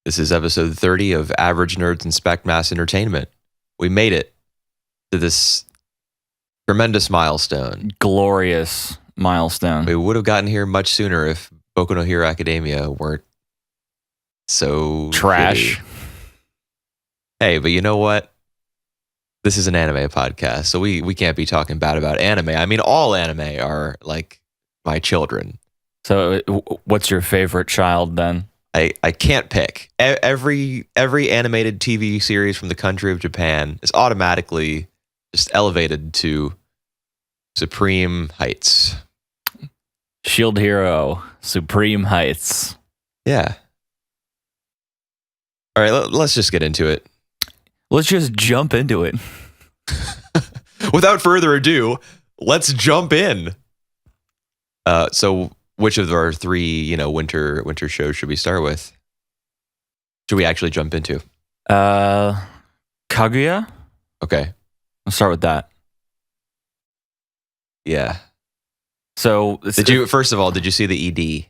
This is episode 30 of Average Nerds Inspect Mass Entertainment. We made it to this tremendous milestone. Glorious milestone. We would have gotten here much sooner if Boku no Hero Academia weren't so trash. shitty. Hey, but you know what? This is an anime podcast, so we can't be talking bad about anime. I mean, all anime are like my children. So what's your favorite child then? I can't pick. Every animated TV series from the country of Japan is automatically just elevated to supreme heights. Shield Hero, Supreme Heights. Yeah. All right, let's just get into it. Let's just jump into it. Without further ado, let's jump in. So which of our three, winter shows should we start with? Should we actually jump into? Kaguya? Okay. Let's start with that. Yeah. So first of all, did you see the ED?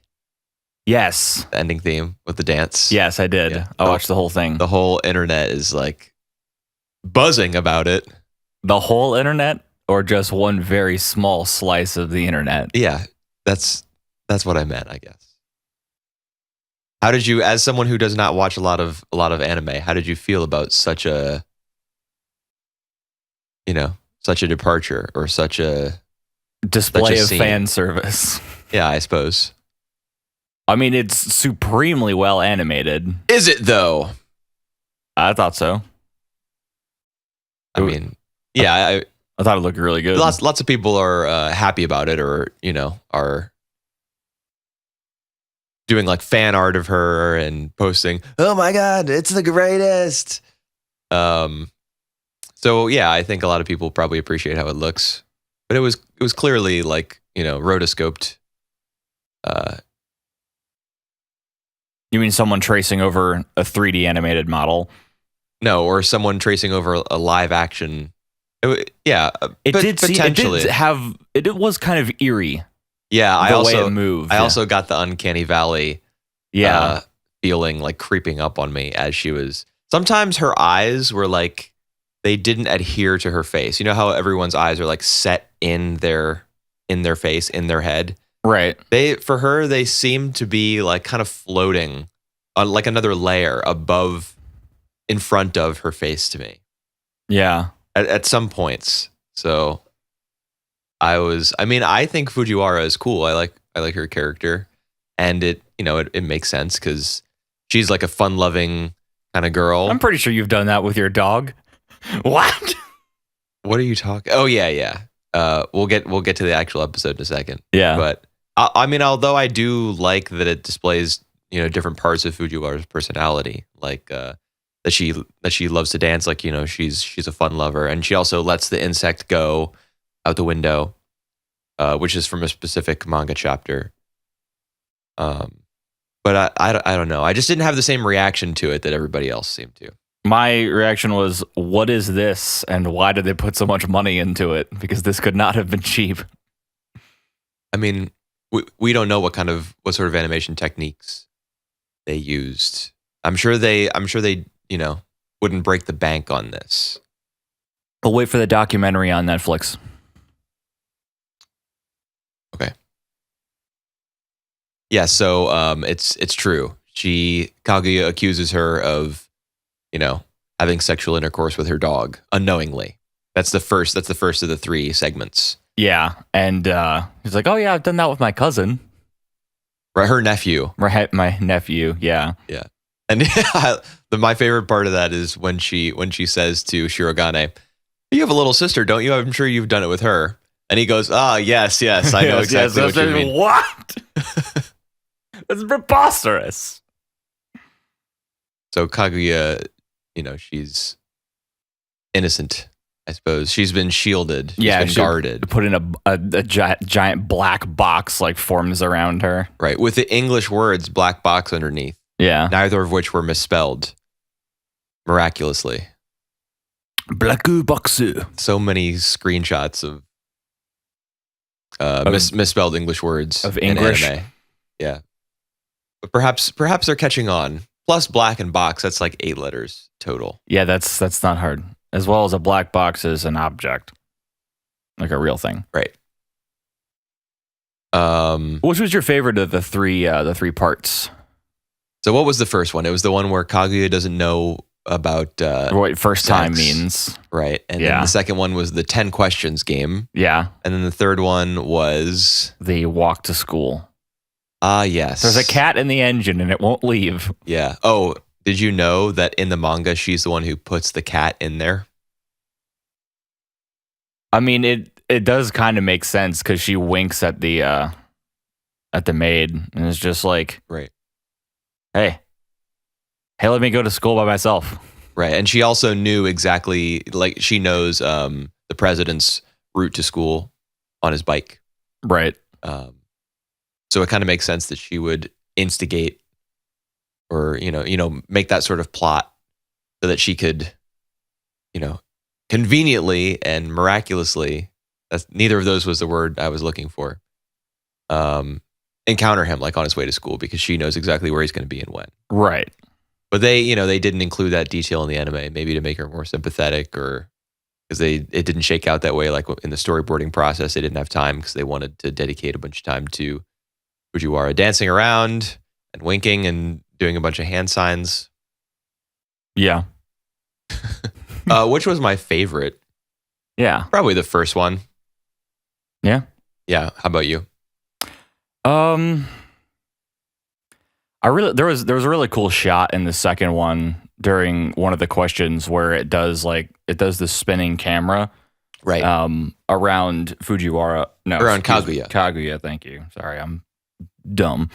Yes. The ending theme with the dance? Yes, I did. Yeah. I watched the whole thing. The whole internet is like buzzing about it. The whole internet or just one very small slice of the internet? Yeah, that's what I meant, I guess. How did you, as someone who does not watch a lot of anime, how did you feel about such a departure or such a display of scene? Fan service? Yeah, I suppose. I mean, it's supremely well animated. Is it though? I thought so. I mean, yeah, I thought it looked really good. Lots of people are happy about it, or are doing like fan art of her and posting, "Oh my god, it's the greatest." So yeah, I think a lot of people probably appreciate how it looks, but it was clearly like rotoscoped. You mean someone tracing over a 3D animated model? No, or someone tracing over a live action. It was kind of eerie. Yeah, the way it moved. I also got the Uncanny Valley feeling like creeping up on me as she was. Sometimes her eyes were like they didn't adhere to her face. You know how everyone's eyes are like set in their face, in their head? Right. For her, they seemed to be like kind of floating on like another layer above, in front of her face to me. Yeah. At some points. So I think Fujiwara is cool. I like her character, and it makes sense because she's like a fun-loving kind of girl. I'm pretty sure you've done that with your dog. What? What are you talking? Oh yeah. We'll get to the actual episode in a second. Yeah. But I mean, although I do like that it displays different parts of Fujiwara's personality, like that she loves to dance, like she's a fun lover, and she also lets the insect go out the window, which is from a specific manga chapter. But I don't know. I just didn't have the same reaction to it that everybody else seemed to. My reaction was, what is this, and why did they put so much money into it? Because this could not have been cheap. I mean, we don't know what sort of animation techniques they used. I'm sure they wouldn't break the bank on this. We'll wait for the documentary on Netflix. Okay. Yeah, so it's true. Kaguya accuses her of, having sexual intercourse with her dog unknowingly. That's the first of the three segments. Yeah, and he's like, "Oh yeah, I've done that with my cousin." Right, her nephew. Right, my nephew. Yeah. Yeah. And my favorite part of that is when she says to Shirogane, "You have a little sister, don't you? I'm sure you've done it with her." And he goes, yes, I know exactly what you mean. What? That's preposterous. So Kaguya, she's innocent, I suppose. She's been shielded. She's been guarded. Put in a giant black box like forms around her. Right, with the English words black box underneath. Yeah. Neither of which were misspelled. Miraculously. Black box. So many screenshots of misspelled English words of English. in anime. Yeah. But perhaps they're catching on. plus black and box. That's like 8 letters total. Yeah, that's not hard. As well as a black box is an object, like a real thing. Right. Which was your favorite of the three parts? So what was the first one? It was the one where Kaguya doesn't know about What first time sex. means. Right. And Yeah. then the second one was the 10 questions game. Yeah. And then the third one was The walk to school. yes. There's a cat in the engine and it won't leave. Yeah. Oh, did you know that in the manga she's the one who puts the cat in there? I mean, it does kind of make sense because she winks at the maid and it's just like, Right. hey, let me go to school by myself. Right. And she also knew exactly, like she knows the president's route to school on his bike. Right. So it kind of makes sense that she would instigate or, make that sort of plot so that she could, conveniently and miraculously, neither of those was the word I was looking for, encounter him like on his way to school because she knows exactly where he's going to be and when. Right. But they didn't include that detail in the anime, maybe to make her more sympathetic or because it didn't shake out that way. Like in the storyboarding process, they didn't have time because they wanted to dedicate a bunch of time to Fujiwara dancing around and winking and doing a bunch of hand signs. Yeah. Which was my favorite? Yeah. Probably the first one. Yeah. Yeah. How about you? There was a really cool shot in the second one during one of the questions where it does the spinning camera Right. around Fujiwara. No, Around Kaguya. Kaguya, thank you. Sorry, I'm dumb.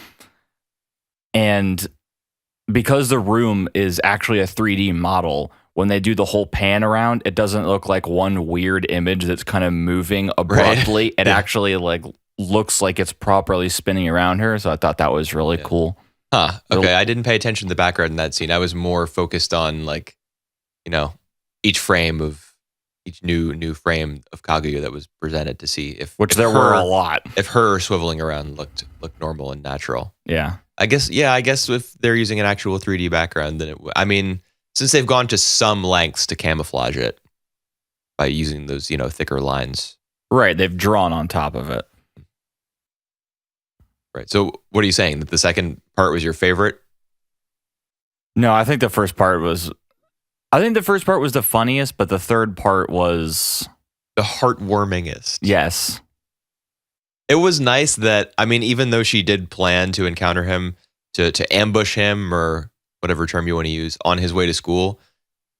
And because the room is actually a 3D model, when they do the whole pan around, it doesn't look like one weird image that's kind of moving abruptly. It actually like looks like it's properly spinning around her. So I thought that was really cool. Huh. Okay. I didn't pay attention to the background in that scene. I was more focused on like, each new frame of Kaguya that was presented to see if There were a lot. If her swiveling around looked normal and natural. Yeah. I guess if they're using an actual 3D background, then since they've gone to some lengths to camouflage it by using those, thicker lines. Right. They've drawn on top of it. Right. So what are you saying? That the second part was your favorite? No, I think the first part was the funniest, but the third part was The heartwarmingest. yes. It was nice that, even though she did plan to encounter him, to ambush him or whatever term you want to use on his way to school,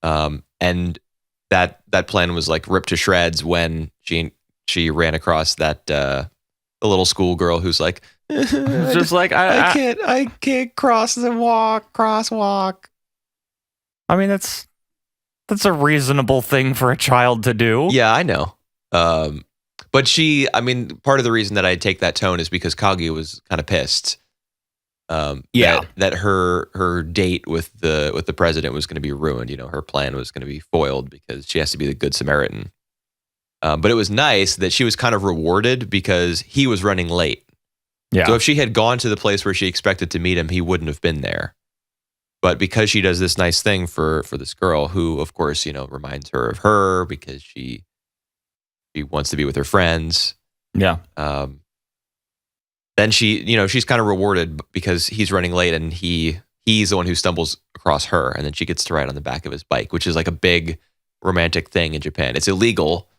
and that plan was like ripped to shreds when she ran across that the little schoolgirl who's like, Just like I can't crosswalk. I mean, that's a reasonable thing for a child to do. Yeah, I know. But part of the reason that I take that tone is because Kaguya was kind of pissed. That her date with the president was going to be ruined. Her plan was going to be foiled because she has to be the good Samaritan. But it was nice that she was kind of rewarded because he was running late. Yeah. So if she had gone to the place where she expected to meet him, he wouldn't have been there. But because she does this nice thing for this girl, who of course reminds her of her because she wants to be with her friends. Yeah. Then she's kind of rewarded because he's running late and he's the one who stumbles across her, and then she gets to ride on the back of his bike, which is like a big romantic thing in Japan. It's illegal,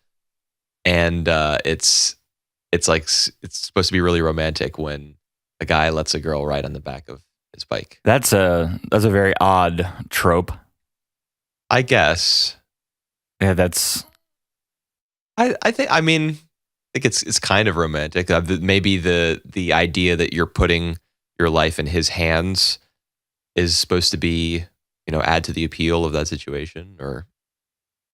and it's supposed to be really romantic when a guy lets a girl ride on the back of his bike. That's a very odd trope. I guess. Yeah, that's. I think it's kind of romantic. Maybe the idea that you're putting your life in his hands is supposed to be, add to the appeal of that situation, or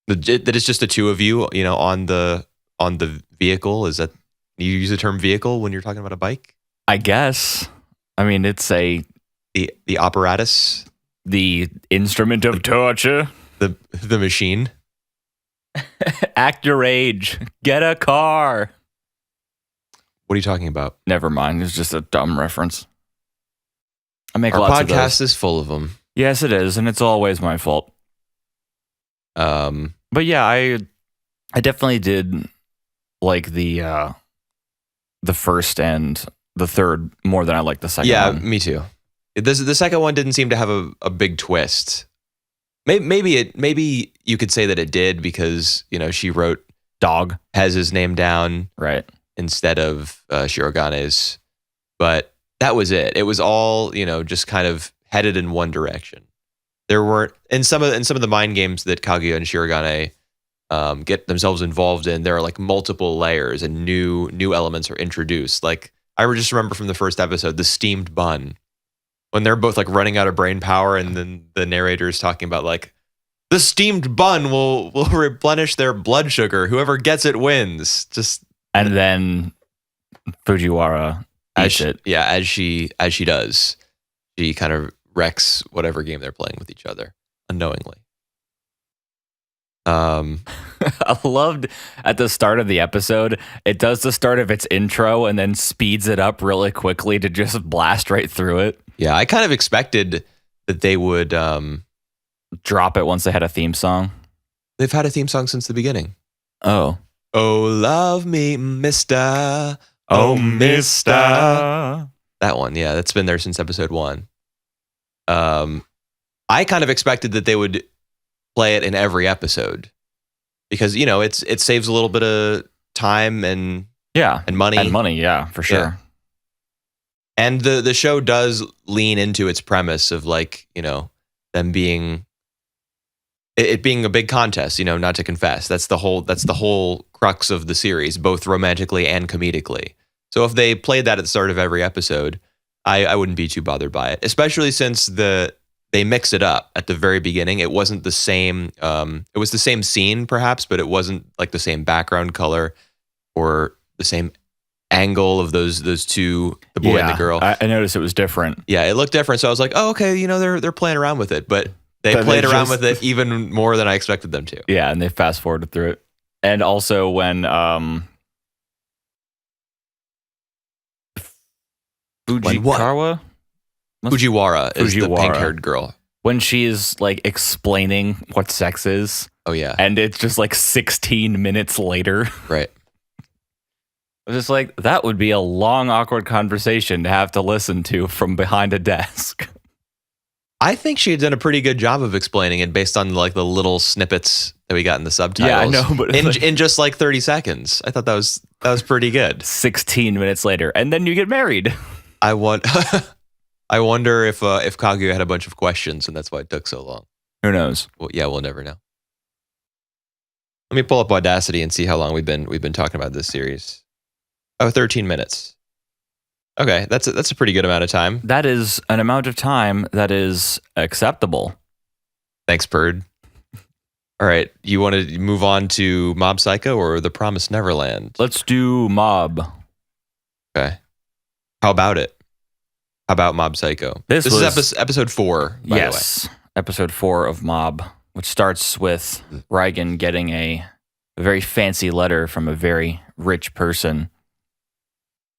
that it's just the two of you, on the vehicle. Is that you use the term vehicle when you're talking about a bike? I guess. It's the apparatus, the instrument of torture, the machine. Act your age. Get a car. What are you talking about? Never mind. It's just a dumb reference. I make Our lots of those. podcast is full of them. Yes, it is, and it's always my fault. But yeah, I definitely did like the first and the third more than I like the second one. Yeah, me too. The second one didn't seem to have a big twist. Maybe you could say that it did because, you know, she wrote Dog. has his name down Right. instead of Shirogane's, but that was it. It was all, you know, just kind of headed in one direction. There weren't in some of the mind games that Kaguya and Shirogane get themselves involved in. There are like multiple layers and new elements are introduced. Like I just remember from the first episode, the steamed bun, when they're both like running out of brain power, and then the narrator is talking about like the steamed bun will replenish their blood sugar. Whoever gets it wins. Just and then Fujiwara eats it. Yeah, as she does, she kind of wrecks whatever game they're playing with each other unknowingly. I loved at the start of the episode, it does the start of its intro and then speeds it up really quickly to just blast right through it. Yeah, I kind of expected that they would drop it once they had a theme song. They've had a theme song since the beginning. Oh, love me, mister. Oh, mister. That one, yeah, that's been there since episode 1. I kind of expected that they would play it in every episode because, you know, it saves a little bit of time and money. And money, yeah, for sure. Yeah. And the show does lean into its premise of like, you know, them being it being a big contest, you know, not to confess. That's the whole crux of the series, both romantically and comedically. So if they played that at the start of every episode, I wouldn't be too bothered by it, especially since they mix it up at the very beginning. It wasn't the same. It was the same scene, perhaps, but it wasn't like the same background color or the same angle of those two, the boy and the girl. I noticed it was different. Yeah, it looked different. So I was like, oh, okay, you know, they're playing around with it, but they played around with it even more than I expected them to. Yeah, and they fast forwarded through it. And also when Fujiwara is the pink-haired girl. When she's like explaining what sex is. Oh yeah. And it's just like 16 minutes later. Right. I was just like, that would be a long, awkward conversation to have to listen to from behind a desk. I think she had done a pretty good job of explaining it based on like the little snippets that we got in the subtitles. Yeah, I know, but in just like 30 seconds. I thought that was pretty good. 16 minutes later, and then you get married. I wonder if Kaguya had a bunch of questions and that's why it took so long. Who knows? Well, yeah, we'll never know. Let me pull up Audacity and see how long we've been talking about this series. Oh, 13 minutes. Okay, that's a pretty good amount of time. That is an amount of time that is acceptable. Thanks, Bird. All right, you want to move on to Mob Psycho or The Promised Neverland? Let's do Mob. Okay. How about it? How about Mob Psycho? This is episode 4, by the way. Episode 4 of Mob, which starts with Reigen getting a very fancy letter from a very rich person.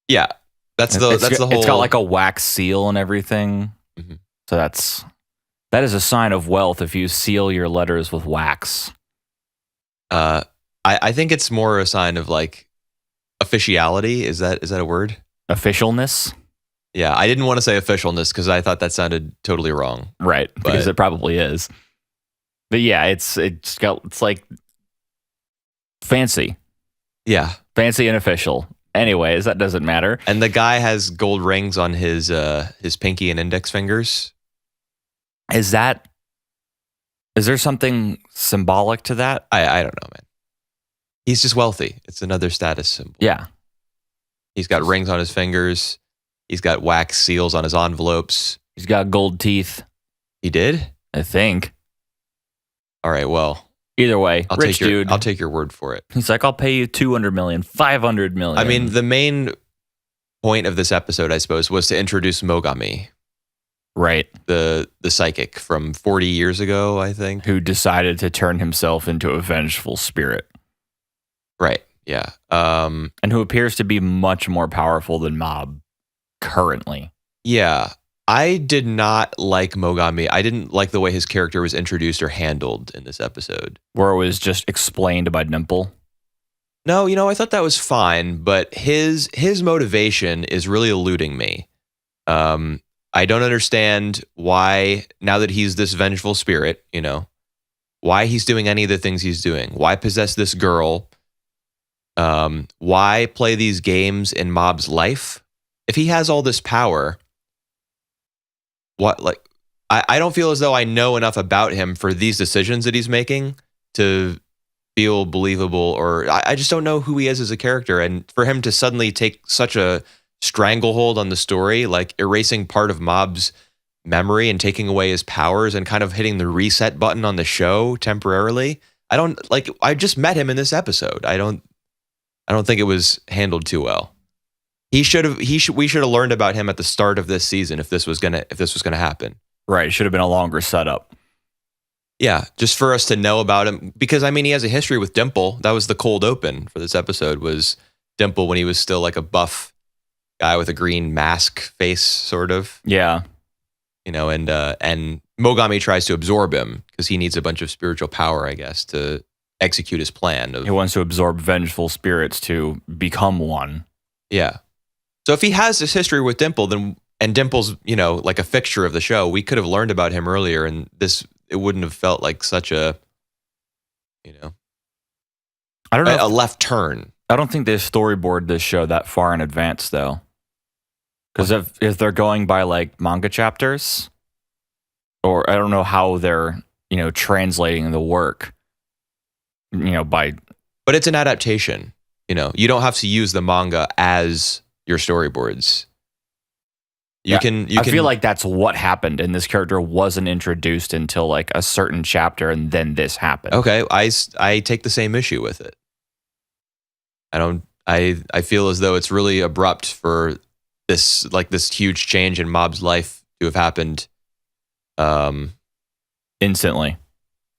Yeah, that's the whole. It's got like a wax seal and everything. Mm-hmm. So that is a sign of wealth if you seal your letters with wax. I think it's more a sign of like officiality. Is that a word? Officialness. Yeah, I didn't want to say officialness because I thought that sounded totally wrong. Right, because it probably is. But yeah, it's like fancy. Yeah, fancy and official. Anyways, that doesn't matter. And the guy has gold rings on his pinky and index fingers. Is there something symbolic to that? I don't know, man. He's just wealthy. It's another status symbol. Yeah. He's got rings on his fingers. He's got wax seals on his envelopes. He's got gold teeth. He did? I think. All right, well. Either way, rich dude. I'll take your word for it. He's like, I'll pay you $200 million, $500 million. I mean, the main point of this episode, I suppose, was to introduce Mogami. Right. The psychic from 40 years ago, I think. Who decided to turn himself into a vengeful spirit. Right, yeah. And who appears to be much more powerful than Mob currently. Yeah. I did not like Mogami. I didn't like the way his character was introduced or handled in this episode. Where it was just explained by Dimple. No, I thought that was fine, but his motivation is really eluding me. I don't understand why, now that he's this vengeful spirit, why he's doing any of the things he's doing. Why possess this girl? Why play these games in Mob's life? If he has all this power, I don't feel as though I know enough about him for these decisions that he's making to feel believable, or I just don't know who he is as a character. And for him to suddenly take such a stranglehold on the story, like erasing part of Mob's memory and taking away his powers and kind of hitting the reset button on the show temporarily. I just met him in this episode. I don't think it was handled too well. We should have learned about him at the start of this season if this was gonna happen. Right, it should have been a longer setup. Yeah, just for us to know about him, because he has a history with Dimple. That was the cold open for this episode, was Dimple when he was still like a buff guy with a green mask face, sort of. Yeah. And Mogami tries to absorb him because he needs a bunch of spiritual power, I guess, to execute his plan. He wants to absorb vengeful spirits to become one. Yeah. So if he has this history with Dimple, and Dimple's, like a fixture of the show, we could have learned about him earlier, and it wouldn't have felt like such a, I don't know, a left turn. I don't think they storyboard this show that far in advance, though. Because if they're going by like manga chapters, or I don't know how they're, translating the work, by. But it's an adaptation. You don't have to use the manga as your storyboards. I feel like that's what happened, and this character wasn't introduced until like a certain chapter, and then this happened. Okay, I take the same issue with it. I feel as though it's really abrupt for this huge change in Mob's life to have happened instantly.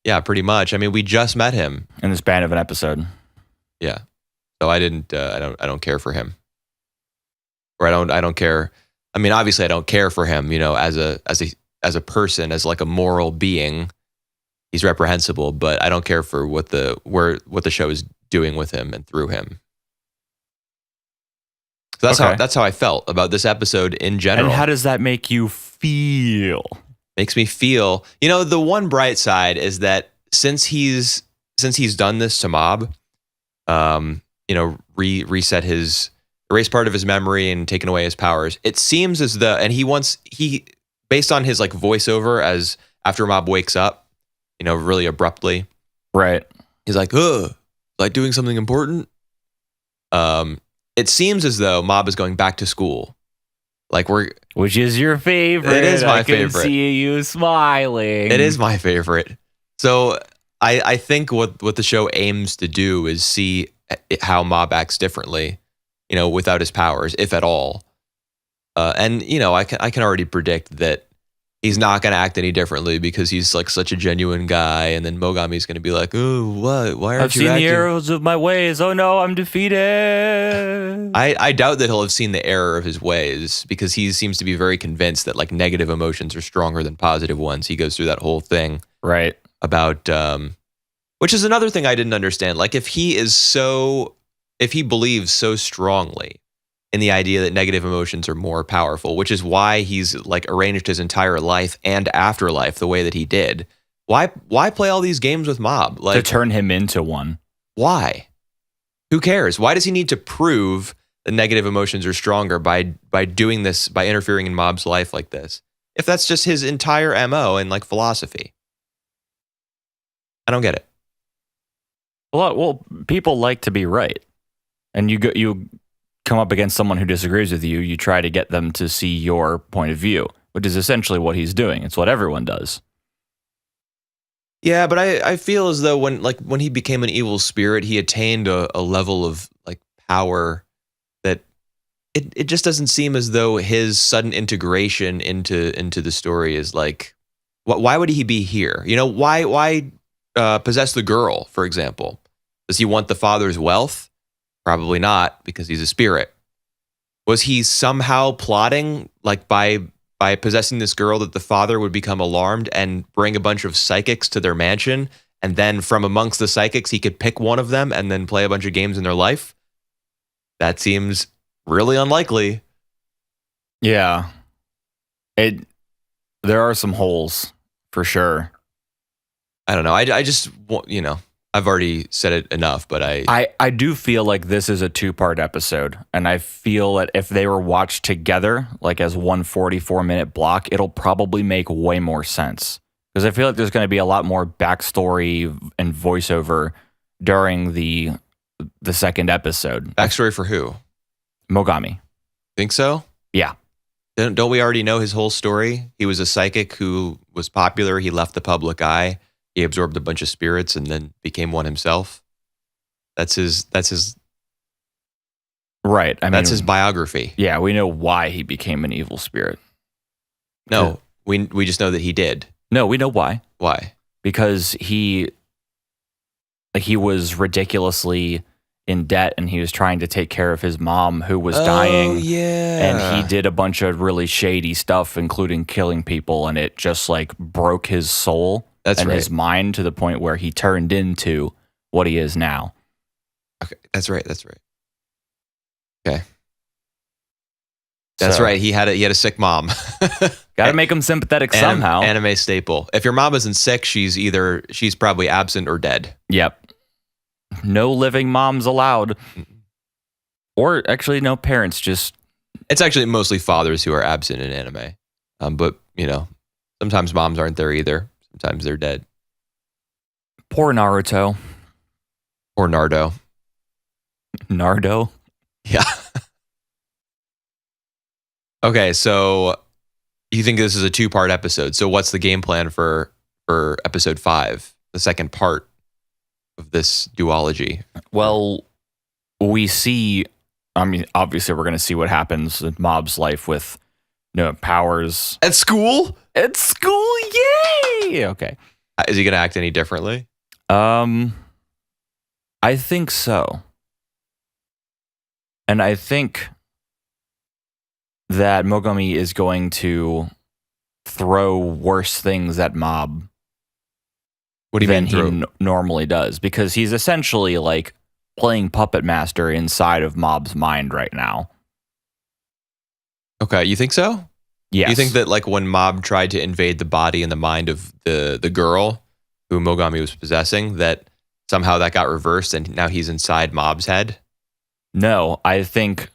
Yeah, pretty much. We just met him in the span of an episode. Yeah. So I don't care for him. Or I don't care. Obviously I don't care for him, as a person, as like a moral being. He's reprehensible, but I don't care for what the show is doing with him and through him. So that's how I felt about this episode in general. And how does that make you feel? Makes me feel, the one bright side is that since he's done this to Mob, erased part of his memory and taken away his powers. It seems as though, and he based on his like voiceover as after Mob wakes up, really abruptly. Right. He's like, like doing something important. It seems as though Mob is going back to school. Which is your favorite. It is my favorite. I can see you smiling. It is my favorite. So I think what the show aims to do is see how Mob acts differently, without his powers, if at all. And I can already predict that he's not going to act any differently because he's like such a genuine guy. And then Mogami's going to be like, "Oh, what? Why aren't you acting?" I've seen the errors of my ways. Oh no, I'm defeated. I doubt that he'll have seen the error of his ways because he seems to be very convinced that like negative emotions are stronger than positive ones. He goes through that whole thing. Right. About, which is another thing I didn't understand. Like if he believes so strongly in the idea that negative emotions are more powerful, which is why he's like arranged his entire life and afterlife the way that he did. Why play all these games with Mob? Like, to turn him into one. Why? Who cares? Why does he need to prove that negative emotions are stronger by doing this, by interfering in Mob's life like this? If that's just his entire MO and like philosophy. I don't get it. Well, people like to be right. And you come up against someone who disagrees with you, you try to get them to see your point of view, which is essentially what he's doing. It's what everyone does. Yeah, but I feel as though when he became an evil spirit, he attained a level of like power that it just doesn't seem as though his sudden integration into the story is like, why would he be here? Why possess the girl, for example? Does he want the father's wealth? Probably not, because he's a spirit. Was he somehow plotting, like by by possessing this girl that the father would become alarmed and bring a bunch of psychics to their mansion. And then from amongst the psychics, he could pick one of them and then play a bunch of games in their life. That seems really unlikely. Yeah. There are some holes for sure. I don't know. I just, I've already said it enough, but I do feel like this is a 2-part episode, and I feel that if they were watched together, like as one 44-minute block, it'll probably make way more sense. Because I feel like there's going to be a lot more backstory and voiceover during the second episode. Backstory for who? Mogami. Think so? Yeah. Don't we already know his whole story? He was a psychic who was popular. He left the public eye. He absorbed a bunch of spirits and then became one himself. That's his right. I mean, that's his biography. Yeah, we know why he became an evil spirit. No, we just know that he did. No, we know why. Why? Because he was ridiculously in debt and he was trying to take care of his mom who was dying. Yeah. And he did a bunch of really shady stuff, including killing people, and it just like broke his soul. That's and right. his mind to the point where he turned into what he is now. Okay, that's right. Okay. That's right. He had a sick mom. Got to make him sympathetic somehow. Anime staple. If your mom isn't sick, she's probably absent or dead. Yep. No living moms allowed. Or actually no parents, just... It's actually mostly fathers who are absent in anime. But, sometimes moms aren't there either. Sometimes they're dead. Poor Naruto. Or Nardo. Nardo? Yeah. Okay, so you think this is a 2-part episode. So what's the game plan for episode 5, the second part of this duology? Well, we see... I mean, obviously we're going to see what happens in Mob's life with powers. At school? At school, yay! Okay. Is he going to act any differently? I think so. And I think that Mogami is going to throw worse things at Mob. What do you mean than he normally does, because he's essentially like playing puppet master inside of Mob's mind right now. Okay, you think so? Yes. You think that like when Mob tried to invade the body and the mind of the girl who Mogami was possessing, that somehow that got reversed and now he's inside Mob's head? No, I think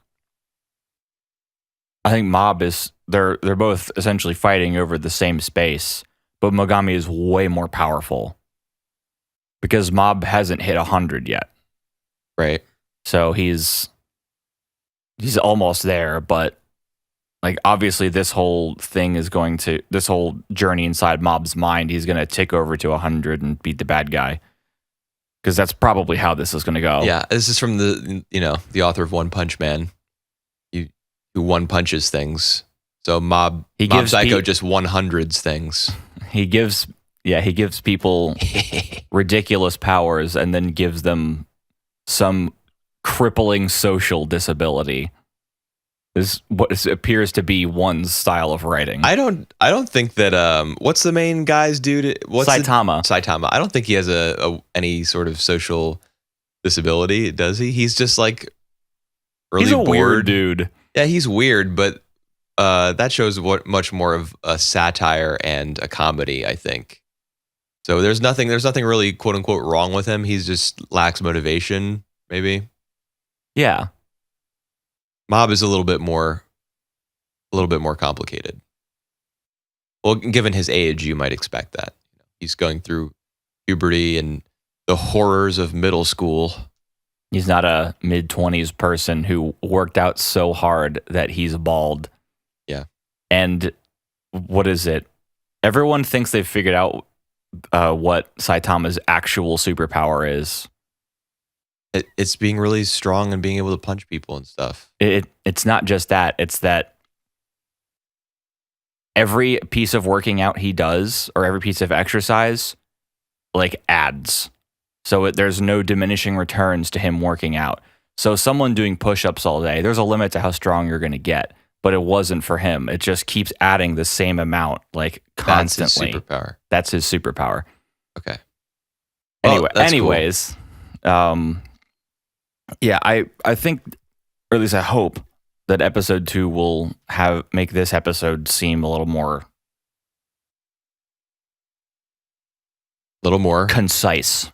Mob is they're both essentially fighting over the same space, but Mogami is way more powerful because Mob hasn't hit 100 yet. Right. So he's almost there, but like obviously this whole journey inside Mob's mind, he's going to tick over to 100 and beat the bad guy. Because that's probably how this is going to go. Yeah, this is from the author of One Punch Man, who one punches things. So Mob Psycho just 100s things. He gives people ridiculous powers and then gives them some crippling social disability. Is what appears to be one's style of writing. I don't think that what's the main guy's dude? Saitama. Saitama. I don't think he has any sort of social disability, does he? He's just like really he's a bored. Weird dude. Yeah, he's weird, but that shows much more of a satire and a comedy, I think. So there's nothing really quote unquote wrong with him. He's just lacks motivation, maybe. Yeah. Mob is a little bit more complicated. Well, given his age, you might expect that. He's going through puberty and the horrors of middle school. He's not a mid-20s person who worked out so hard that he's bald. Yeah. And what is it? Everyone thinks they've figured out what Saitama's actual superpower is. It's being really strong and being able to punch people and stuff. It's not just that. It's that every piece of working out he does or every piece of exercise like adds. So there's no diminishing returns to him working out. So someone doing push-ups all day, there's a limit to how strong you're going to get. but it wasn't for him. It just keeps adding the same amount, like constantly. That's his superpower. That's his superpower. Okay. Anyway, that's anyways, yeah, I think, or at least I hope, that episode 2 will make this episode seem a little more concise.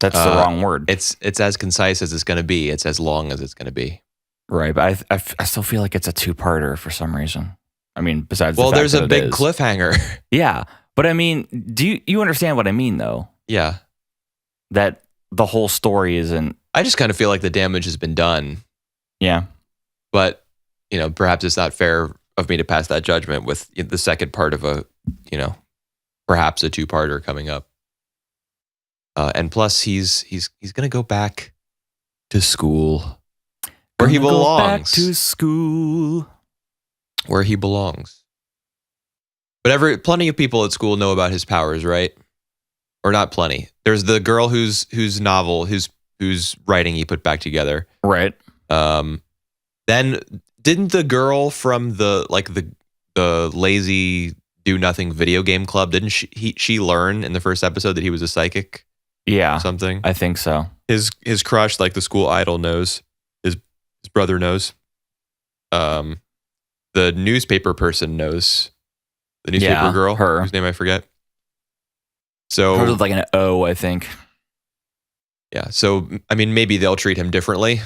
That's the wrong word. It's as concise as it's going to be. It's as long as it's going to be. Right, but I still feel like it's a 2-parter for some reason. I mean, besides the fact there's that a big cliffhanger. Yeah, but I mean, do you understand what I mean, though? Yeah. That the whole story isn't... I just kind of feel like the damage has been done. Yeah. But, perhaps it's not fair of me to pass that judgment with the second part of a, perhaps a 2-parter coming up. And plus, he's going to go back to school where he belongs. Go back to school where he belongs. But plenty of people at school know about his powers, right? Or not plenty. There's the girl whose novel, whose writing he put back together. Right. Then didn't the girl from the lazy do nothing video game club, didn't she learn in the first episode that he was a psychic? Yeah. Something. I think so. His crush, like the school idol, knows. His brother knows. The newspaper person knows. The newspaper girl, her, whose name I forget. So hers with like an O, I think. Yeah. So I mean, maybe they'll treat him differently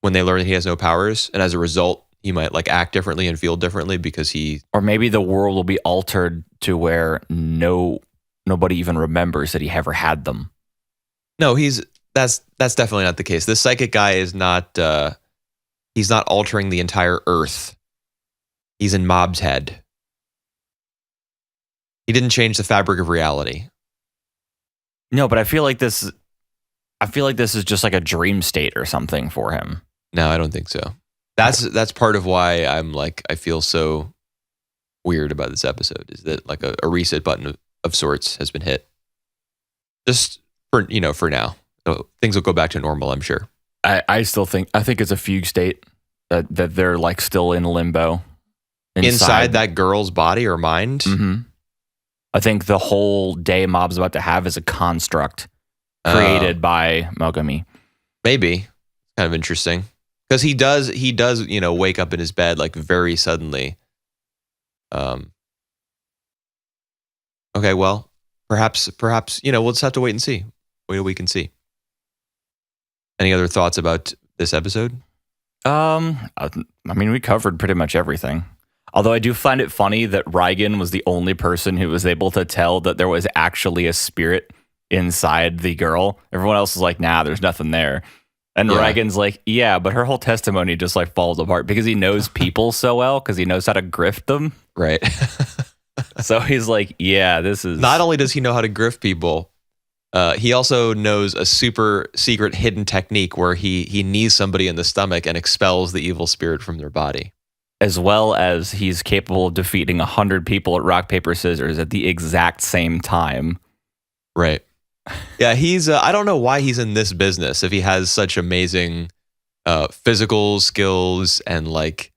when they learn that he has no powers, and as a result, he might like act differently and feel differently because or maybe the world will be altered to where nobody even remembers that he ever had them. No, that's definitely not the case. This psychic guy is not. He's not altering the entire Earth. He's in Mob's head. He didn't change the fabric of reality. No, but I feel like this is just like a dream state or something for him. No, I don't think so. That's part of why I'm like, I feel so weird about this episode, is that like a reset button of sorts has been hit. Just for now. So things will go back to normal, I'm sure. I think it's a fugue state that they're like still in limbo. Inside that girl's body or mind? Mm-hmm. I think the whole day Mob's about to have is a construct created by Mogami. Maybe. It's kind of interesting. Because he does, wake up in his bed like very suddenly. Okay, well, perhaps, we'll just have to wait and see. Wait till we can see. Any other thoughts about this episode? I mean, we covered pretty much everything. Although I do find it funny that Reigen was the only person who was able to tell that there was actually a spirit inside the girl. Everyone else is like, nah, there's nothing there. And Reigen's like, yeah, but her whole testimony just like falls apart because he knows people so well, because he knows how to grift them. Right. So he's like, yeah, this is... Not only does he know how to grift people, he also knows a super secret hidden technique where he knees somebody in the stomach and expels the evil spirit from their body. As well as he's capable of defeating 100 people at rock, paper, scissors at the exact same time. Right. Yeah, he's... I don't know why he's in this business if he has such amazing physical skills and like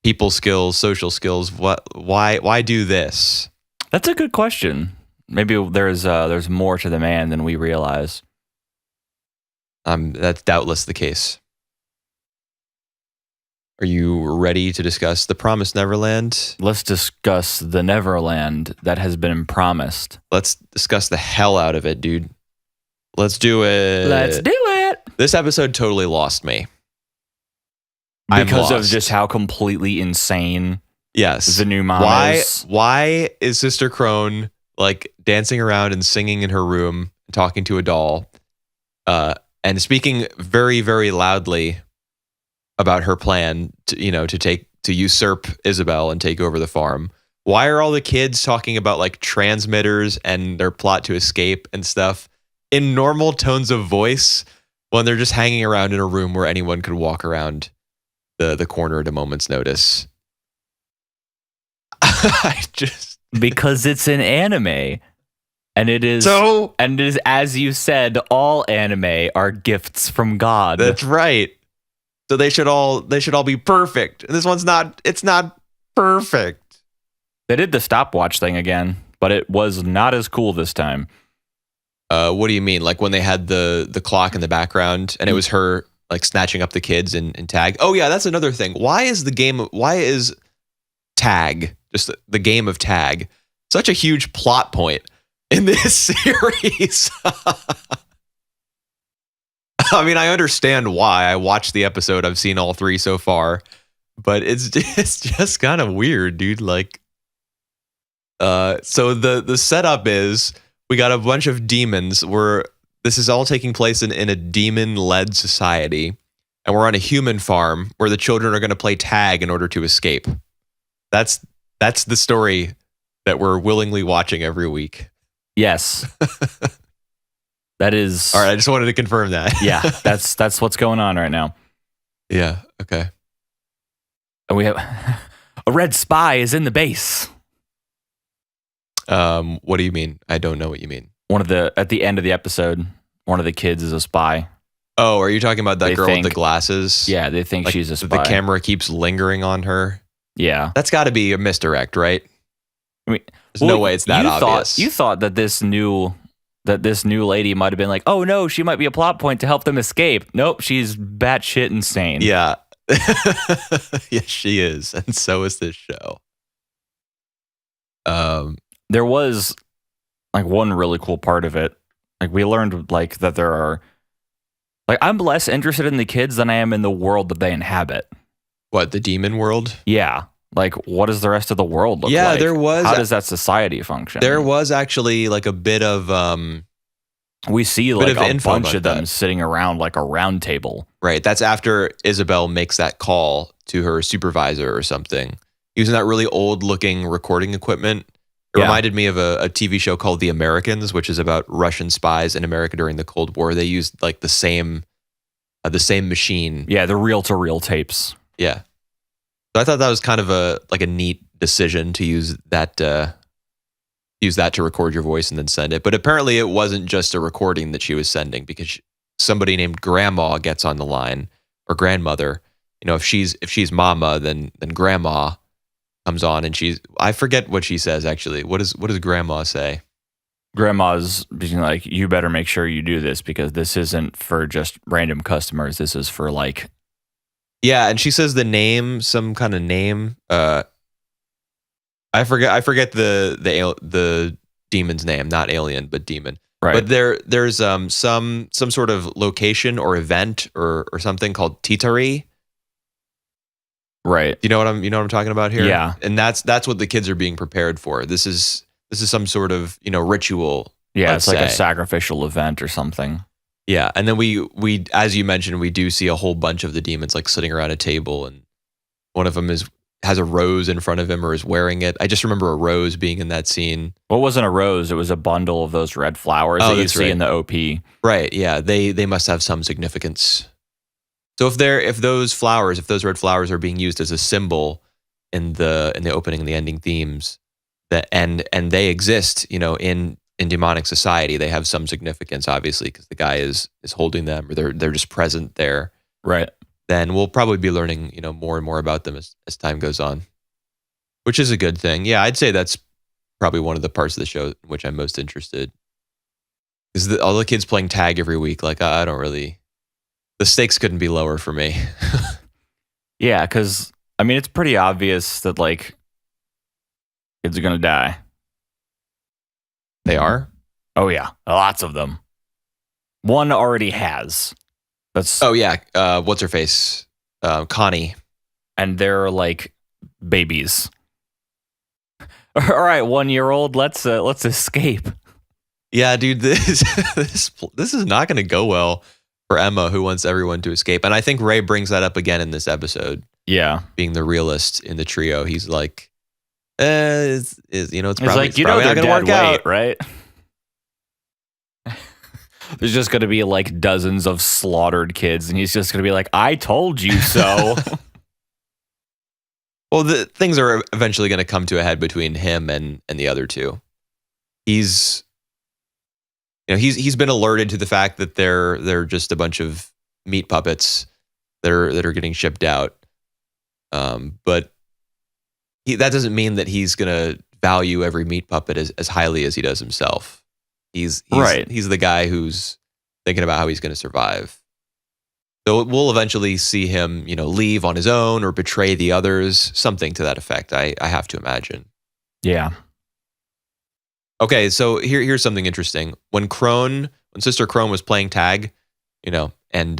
people skills, social skills. Why do this? That's a good question. Maybe there's more to the man than we realize. That's doubtless the case. Are you ready to discuss the Promised Neverland? Let's discuss the Neverland that has been promised. Let's discuss the hell out of it, dude. Let's do it. Let's do it. This episode totally lost me. Because of just how completely insane the new mom is. Why is Sister Crone like dancing around and singing in her room, talking to a doll, and speaking very, very loudly about her plan to usurp Isabel and take over the farm? Why are all the kids talking about like transmitters and their plot to escape and stuff in normal tones of voice when they're just hanging around in a room where anyone could walk around the corner at a moment's notice? Because it's an anime. And it is as you said, all anime are gifts from God. That's right. So they should all be perfect. And this one's not. It's not perfect. They did the stopwatch thing again, but it was not as cool this time. What do you mean? Like when they had the clock in the background and it was her like snatching up the kids in tag? Oh yeah, that's another thing. Why is tag, just the game of tag, such a huge plot point in this series? I mean, I understand why. I watched the episode. I've seen all 3 so far, but it's just kind of weird, dude. Like, so the setup is we got a bunch of demons. This is all taking place in a demon-led society, and we're on a human farm where the children are going to play tag in order to escape. That's the story that we're willingly watching every week. Yes. That is all right. I just wanted to confirm that. Yeah, that's what's going on right now. Yeah. Okay. And we have a red spy is in the base. What do you mean? I don't know what you mean. At the end of the episode, one of the kids is a spy. Oh, are you talking about that girl with the glasses? Yeah, they think she's a spy. The camera keeps lingering on her. Yeah, that's got to be a misdirect, right? I mean, there's no way it's that obvious. You thought that this new lady might have been like, oh no, she might be a plot point to help them escape. Nope, she's batshit insane. Yeah. Yes, she is. And so is this show. There was like one really cool part of it. Like we learned like that there are like I'm less interested in the kids than I am in the world that they inhabit. What, the demon world? Yeah. Like what does the rest of the world look like? Yeah, there was. How does that society function? There was actually like a bit of we see like a bunch of them sitting around like a round table. Right. That's after Isabel makes that call to her supervisor or something, using that really old looking recording equipment. It reminded me of a TV show called The Americans, which is about Russian spies in America during the Cold War. They used like the same machine. Yeah, the reel-to-reel tapes. Yeah. So I thought that was kind of a neat decision to use that to record your voice and then send it. But apparently it wasn't just a recording that she was sending, because somebody named Grandma gets on the line, or grandmother. You know, if she's mama, then grandma comes on, and I forget what she says actually. What does grandma say? Grandma's being like, you better make sure you do this because this isn't for just random customers. This is for like. Yeah, and she says the name, some kind of name. I forget the demon's name, not alien, but demon. Right. But there's some sort of location or event or something called Titari. Right. You know what I'm talking about here? Yeah. And that's what the kids are being prepared for. This is some sort of, ritual. Yeah, it's like a sacrificial event or something. Yeah, and then we as you mentioned, we do see a whole bunch of the demons like sitting around a table, and one of them has a rose in front of him or is wearing it. I just remember a rose being in that scene. Well, it wasn't a rose, it was a bundle of those red flowers that you see in the OP. Right, yeah. They must have some significance. So if those red flowers are being used as a symbol in the opening and the ending themes, and they exist, in demonic society, they have some significance, obviously, because the guy is holding them, or they're just present there. Right. Then we'll probably be learning, more and more about them as time goes on, which is a good thing. Yeah, I'd say that's probably one of the parts of the show in which I'm most interested. Is all the kids playing tag every week? Like, I don't really. The stakes couldn't be lower for me. Yeah, because I mean, it's pretty obvious that like kids are gonna die. They are? Oh yeah, lots of them. One already has. Oh yeah, what's her face? Connie. And they're like babies. All right, 1-year-old, let's escape. Yeah, dude, this is not going to go well for Emma, who wants everyone to escape. And I think Ray brings that up again in this episode. Yeah, being the realist in the trio, he's like, it's probably, like, it's probably not going to work out, right? There's just going to be like dozens of slaughtered kids, and he's just going to be like, I told you so. Well, things are eventually going to come to a head between him and the other two. He's been alerted to the fact that they're just a bunch of meat puppets, that are getting shipped out. But that doesn't mean that he's gonna value every meat puppet as highly as he does himself. He's Right. He's the guy who's thinking about how he's going to survive. So we'll eventually see him, leave on his own or betray the others, something to that effect. I have to imagine. Yeah. Okay, so here's something interesting. When Sister Crone was playing tag, and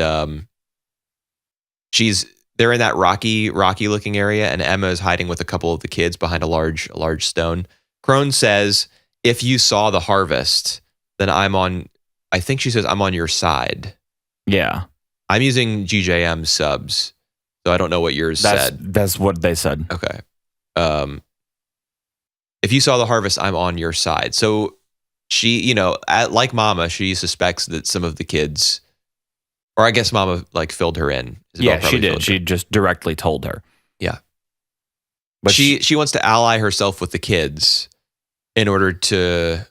they're in that rocky looking area, and Emma is hiding with a couple of the kids behind a large stone. Crone says, "If you saw the harvest, then I think she says, I'm on your side." Yeah. I'm using GJM subs, so I don't know what yours said. That's what they said. Okay. If you saw the harvest, I'm on your side. So she, like Mama, she suspects that some of the kids, or I guess Mama filled her in. Yeah, she did. She just directly told her. Yeah. But she wants to ally herself with the kids in order to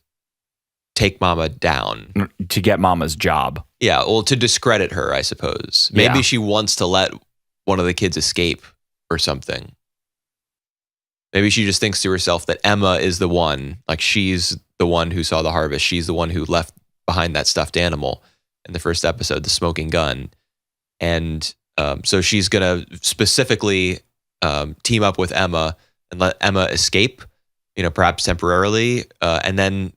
take Mama down. To get Mama's job. Yeah, well, to discredit her, I suppose. Maybe Yeah. she wants to let one of the kids escape or something. Maybe she just thinks to herself that Emma is the one, she's the one who saw the harvest. She's the one who left behind that stuffed animal in the first episode, the smoking gun. And so she's going to specifically team up with Emma and let Emma escape, perhaps temporarily. And then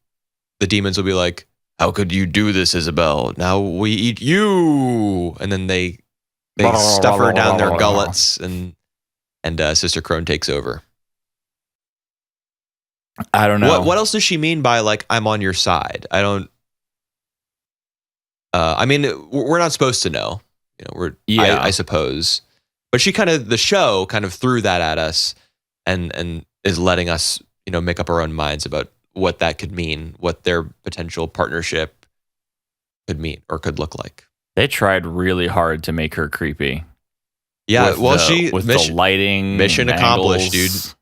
the demons will be like, "How could you do this, Isabel? Now we eat you." And then they stuff her down their gullets, and Sister Crone takes over. I don't know. What else does she mean by I'm on your side? I don't. I mean, we're not supposed to know. I suppose. But the show kind of threw that at us, and is letting us make up our own minds about what that could mean, what their potential partnership could mean or could look like. They tried really hard to make her creepy. Yeah, with the lighting, mission accomplished, angles. dude.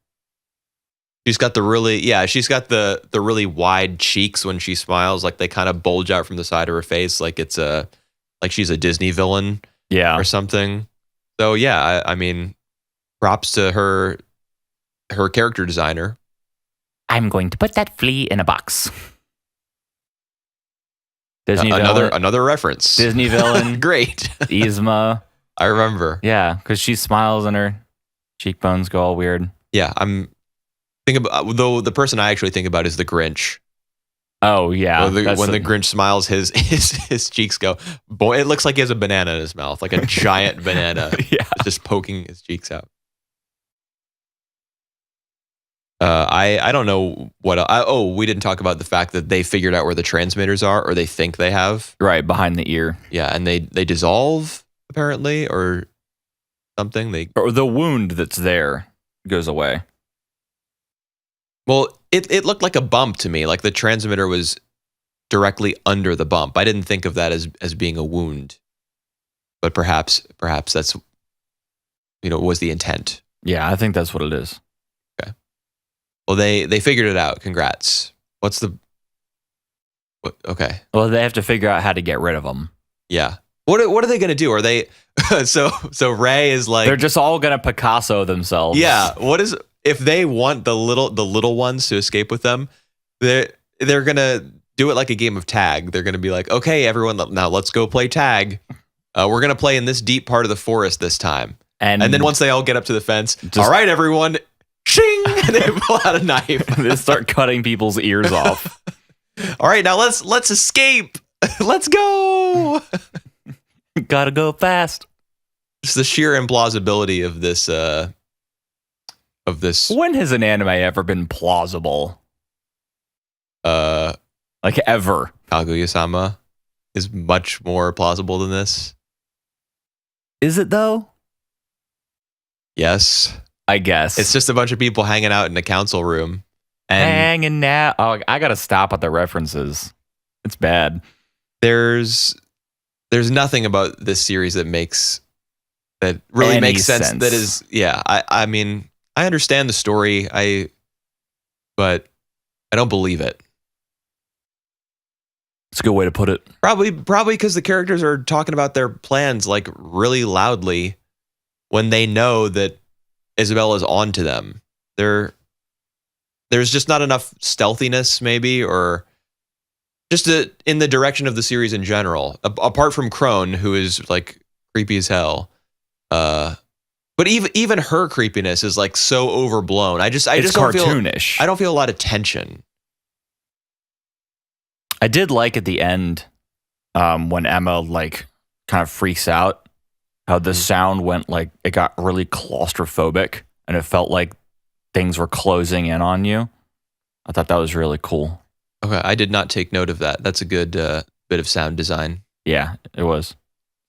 She's got the really wide cheeks when she smiles, they kind of bulge out from the side of her face, like she's a Disney villain, or something. So yeah, I mean, props to her character designer. I'm going to put that flea in a box. Disney villain. Another reference. Disney villain. Great. Yzma. I remember. Yeah, because she smiles and her cheekbones go all weird. Yeah, though the person I actually think about is the Grinch. Oh yeah. When the Grinch smiles, his cheeks go. Boy, it looks like he has a banana in his mouth, like a giant banana. Yeah. Just poking his cheeks out. I don't know what. We didn't talk about the fact that they figured out where the transmitters are, or they think they have. Right behind the ear. Yeah, and they dissolve apparently, or something. Or the wound that's there goes away. Well, it looked like a bump to me. Like the transmitter was directly under the bump. I didn't think of that as being a wound, but perhaps that's was the intent. Yeah, I think that's what it is. Well, they figured it out. Congrats. Okay. Well, they have to figure out how to get rid of them. Yeah. What are they going to do? Are they so Ray is like, they're just all going to Picasso themselves. Yeah. If they want the little ones to escape with them, they're going to do it like a game of tag. They're going to be like, "Okay, everyone, now let's go play tag. We're going to play in this deep part of the forest this time." And then once they all get up to the fence, "All right, everyone, shing!" And they pull out a knife. They start cutting people's ears off. All right, now let's escape. Let's go. Gotta go fast. Just the sheer implausibility of this. When has an anime ever been plausible? Ever. Kaguya-sama is much more plausible than this. Is it though? Yes. I guess. It's just a bunch of people hanging out in a council room. And hanging out. Oh, I gotta stop at the references. It's bad. There's nothing about this series that really makes sense. That is, yeah. I mean, I understand the story. But I don't believe it. It's a good way to put it. Probably because the characters are talking about their plans like really loudly when they know that Isabella's on to them. There's just not enough stealthiness, maybe, or just in the direction of the series in general. Apart from Crone, who is like creepy as hell. But even her creepiness is like so overblown. I just don't cartoonish. I don't feel a lot of tension. I did like at the end when Emma like kind of freaks out, how the sound went like it got really claustrophobic and it felt like things were closing in on you. I thought that was really cool. Okay, I did not take note of that. That's a good bit of sound design. Yeah, it was.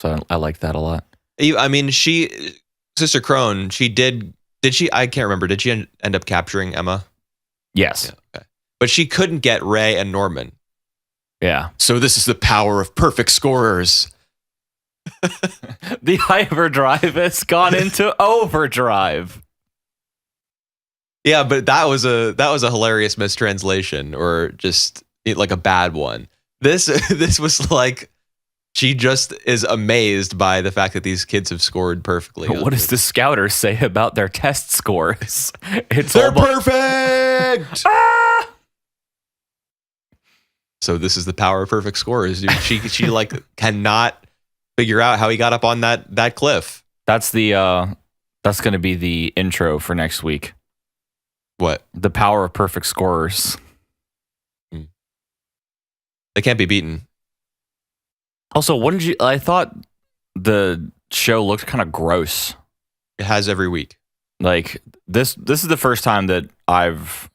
So I like that a lot. I mean, Sister Crone, did she? I can't remember. Did she end up capturing Emma? Yes. Yeah, okay. But she couldn't get Ray and Norman. Yeah. So this is the power of perfect scorers. The hyperdrive has gone into overdrive. Yeah, but that was a hilarious mistranslation, or just like a bad one. This was like she just is amazed by the fact that these kids have scored perfectly. What does the scouter say about their test scores? They're perfect. Ah! So this is the power of perfect scores. Dude. She like cannot figure out how he got up on that cliff. That's going to be the intro for next week. What? The power of perfect scorers. They can't be beaten. Also, I thought the show looked kind of gross. It has every week. Like this is the first time that I've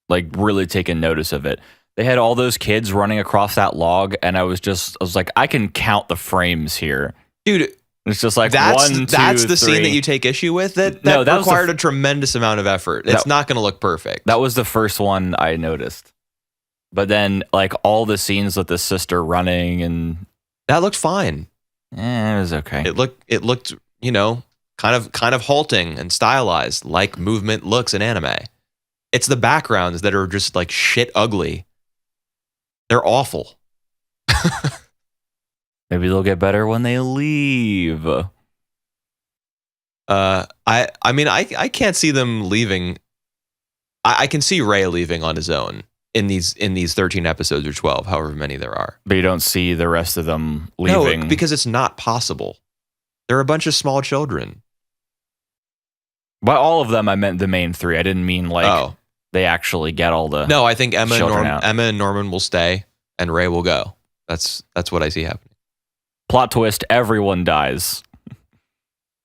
like really taken notice of it. They had all those kids running across that log, and I was like, I can count the frames here. Dude, it's just like that's 1, 2, that's the 3. scene that you take issue with. That required a tremendous amount of effort. It's not going to look perfect. That was the first one I noticed. But then, like, all the scenes with the sister running and that looked fine. It was okay. It looked, kind of halting and stylized, like movement looks in anime. It's the backgrounds that are just like shit ugly. They're awful. Maybe they'll get better when they leave. I mean, I can't see them leaving. I can see Ray leaving on his own in these 13 episodes or 12, however many there are. But you don't see the rest of them leaving. No, because it's not possible. They're a bunch of small children. By all of them, I meant the main three. I didn't mean like they actually get all the. No, I think Emma out. and Norman will stay, and Ray will go. That's what I see happening. Plot twist: everyone dies.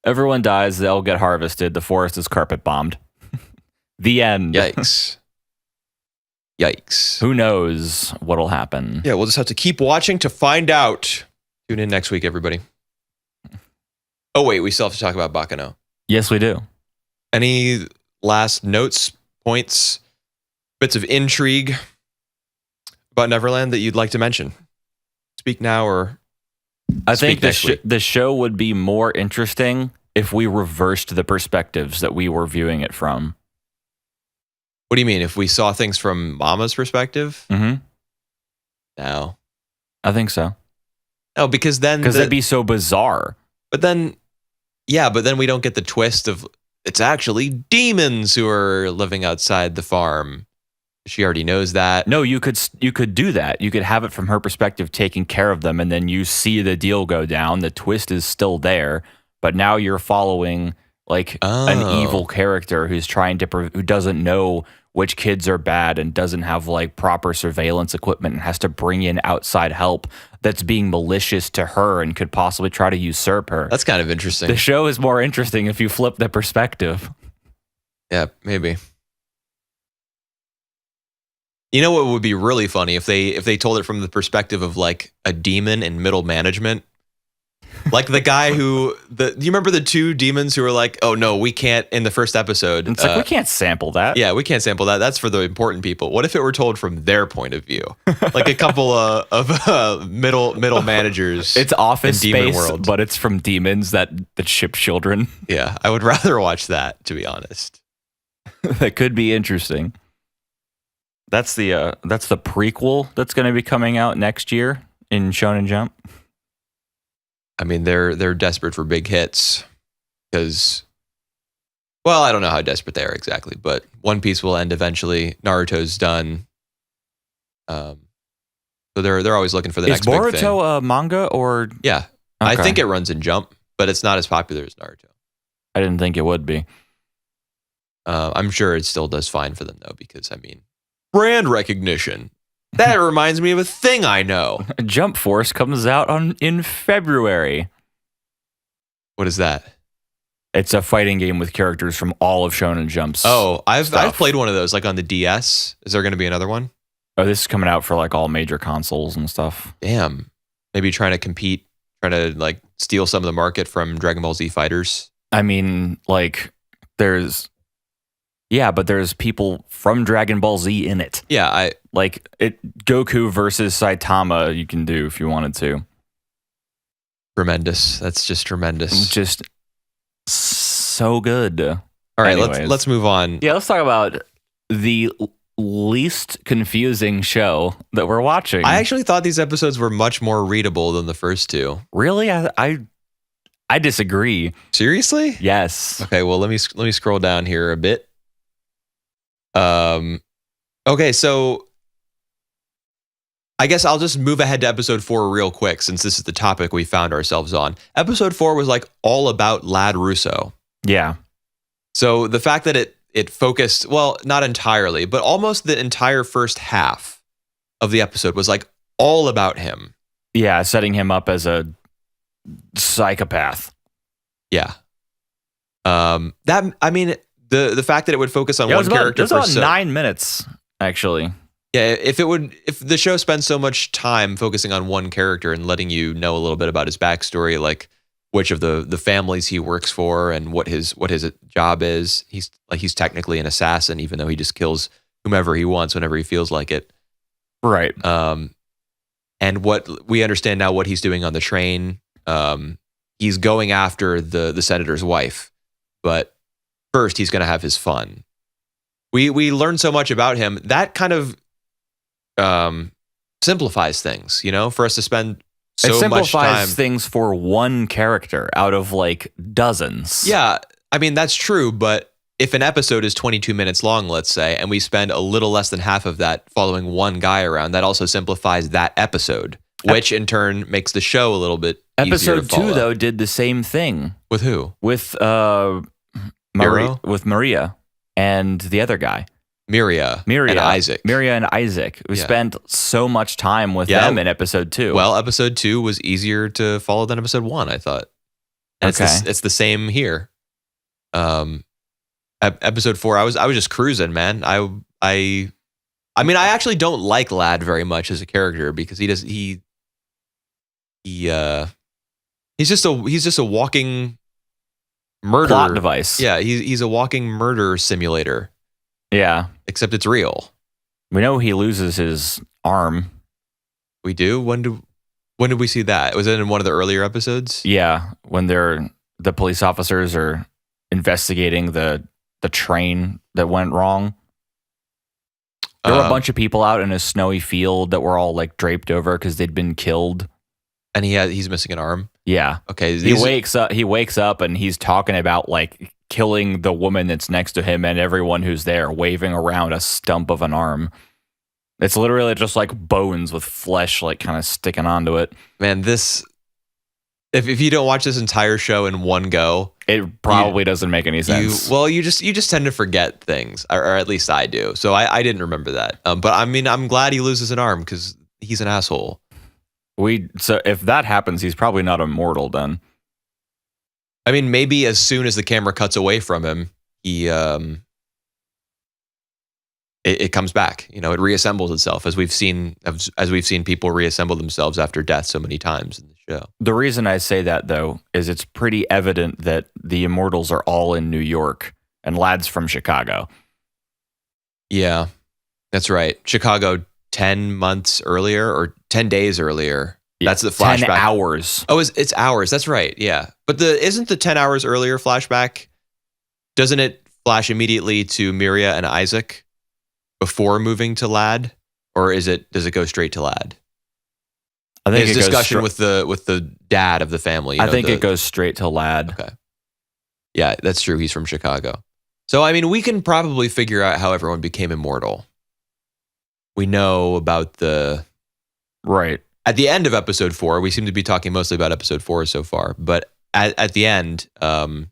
Everyone dies. They'll get harvested. The forest is carpet bombed. The end. Yikes. Yikes. Who knows what'll happen? Yeah, we'll just have to keep watching to find out. Tune in next week, everybody. Oh, wait, we still have to talk about Baccano. Yes, we do. Any last notes, points, bits of intrigue about Neverland that you'd like to mention? Speak now or I think next week. The show would be more interesting if we reversed the perspectives that we were viewing it from. What do you mean? If we saw things from Mama's perspective? Mm-hmm. No. I think so. No, because that'd be so bizarre. But then we don't get the twist of it's actually demons who are living outside the farm. She already knows that. No, you could do that. You could have it from her perspective, taking care of them, and then you see the deal go down. The twist is still there, but now you're following like an evil character who's trying to who doesn't know which kids are bad and doesn't have like proper surveillance equipment and has to bring in outside help that's being malicious to her and could possibly try to usurp her. That's kind of interesting. The show is more interesting if you flip the perspective. Yeah, maybe. You know what would be really funny if they told it from the perspective of like a demon in middle management? Like the guy do you remember the two demons who were like, oh no, we can't, in the first episode. It's like, we can't sample that. Yeah, we can't sample that. That's for the important people. What if it were told from their point of view? Like a couple of middle managers. It's Office Demon Space, World. but it's from demons that ship children. Yeah, I would rather watch that, to be honest. That could be interesting. That's the prequel that's going to be coming out next year in Shonen Jump. I mean, they're desperate for big hits because, well, I don't know how desperate they are exactly, but One Piece will end eventually. Naruto's done. So they're always looking for the next big thing. Is Boruto a manga or? Yeah, okay. I think it runs in Jump, but it's not as popular as Naruto. I didn't think it would be. I'm sure it still does fine for them though, because I mean, brand recognition. That reminds me of a thing I know. Jump Force comes out in February. What is that? It's a fighting game with characters from all of Shonen Jump's. Oh, I've played one of those, like on the DS. Is there going to be another one? Oh, this is coming out for like all major consoles and stuff. Damn. Maybe trying to compete, trying to like steal some of the market from Dragon Ball Z fighters. I mean, like there's people from Dragon Ball Z in it. Yeah, Goku versus Saitama you can do if you wanted to. Tremendous. That's just tremendous. Just so good. All right, let's move on. Yeah, let's talk about the least confusing show that we're watching. I actually thought these episodes were much more readable than the first two. Really? I disagree. Seriously? Yes. Okay, well let me scroll down here a bit. Okay, so I guess I'll just move ahead to episode 4 real quick since this is the topic we found ourselves on. Episode 4 was like all about Lad Russo. Yeah. So the fact that it focused, well, not entirely, but almost the entire first half of the episode was like all about him. Yeah, setting him up as a psychopath. Yeah. The fact that it would focus on one character it was about 9 minutes, actually. Yeah, if the show spends so much time focusing on one character and letting you know a little bit about his backstory, like which of the families he works for and what his job is, he's technically an assassin, even though he just kills whomever he wants whenever he feels like it. Right. And what we understand now, what he's doing on the train, he's going after the senator's wife, but first he's going to have his fun. We learn so much about him that kind of simplifies things, for us to spend so much time. It simplifies things for one character out of like dozens. Yeah, I mean that's true, but if an episode is 22 minutes long, let's say, and we spend a little less than half of that following one guy around, that also simplifies that episode, which in turn makes the show a little bit easier to follow. Episode 2 though did the same thing. With who? With Maria and the other guy. Miria and Isaac. Miria and Isaac. We spent so much time with them in episode 2. Well, episode 2 was easier to follow than episode 1, I thought. And it's the same here. Episode 4, I was just cruising, man. I mean, I actually don't like Lad very much as a character because he's just a walking murder plot device. Yeah, he's a walking murder simulator. Yeah. Except it's real. We know he loses his arm. We do? When did we see that? Was it in one of the earlier episodes? Yeah, when the police officers are investigating the train that went wrong. There were a bunch of people out in a snowy field that were all like draped over because they'd been killed. And he's missing an arm? Yeah. Okay. He wakes up and he's talking about like killing the woman that's next to him and everyone who's there, waving around a stump of an arm. It's literally just like bones with flesh like kind of sticking onto it. Man, this if you don't watch this entire show in one go, it probably doesn't make any sense. You just tend to forget things, or at least I do. So I didn't remember that. But I mean, I'm glad he loses an arm because he's an asshole. So if that happens, he's probably not immortal then. I mean, maybe as soon as the camera cuts away from him, it comes back. It reassembles itself as we've seen people reassemble themselves after death so many times in the show. The reason I say that though is it's pretty evident that the Immortals are all in New York and Lad's from Chicago. Yeah, that's right. Chicago 10 months earlier or 10 days earlier. That's the flashback. 10 hours. Oh, it's hours. That's right. Yeah. But isn't the 10 hours earlier flashback, doesn't it flash immediately to Miria and Isaac? before moving to Lad, or does it go straight to Lad? I think There's it discussion goes with the dad of the family. I think it goes straight to Lad. Okay. Yeah, that's true. He's from Chicago. So, I mean, we can probably figure out how everyone became immortal. We know about Right. at the end of episode 4, we seem to be talking mostly about episode 4 so far, but at the end, and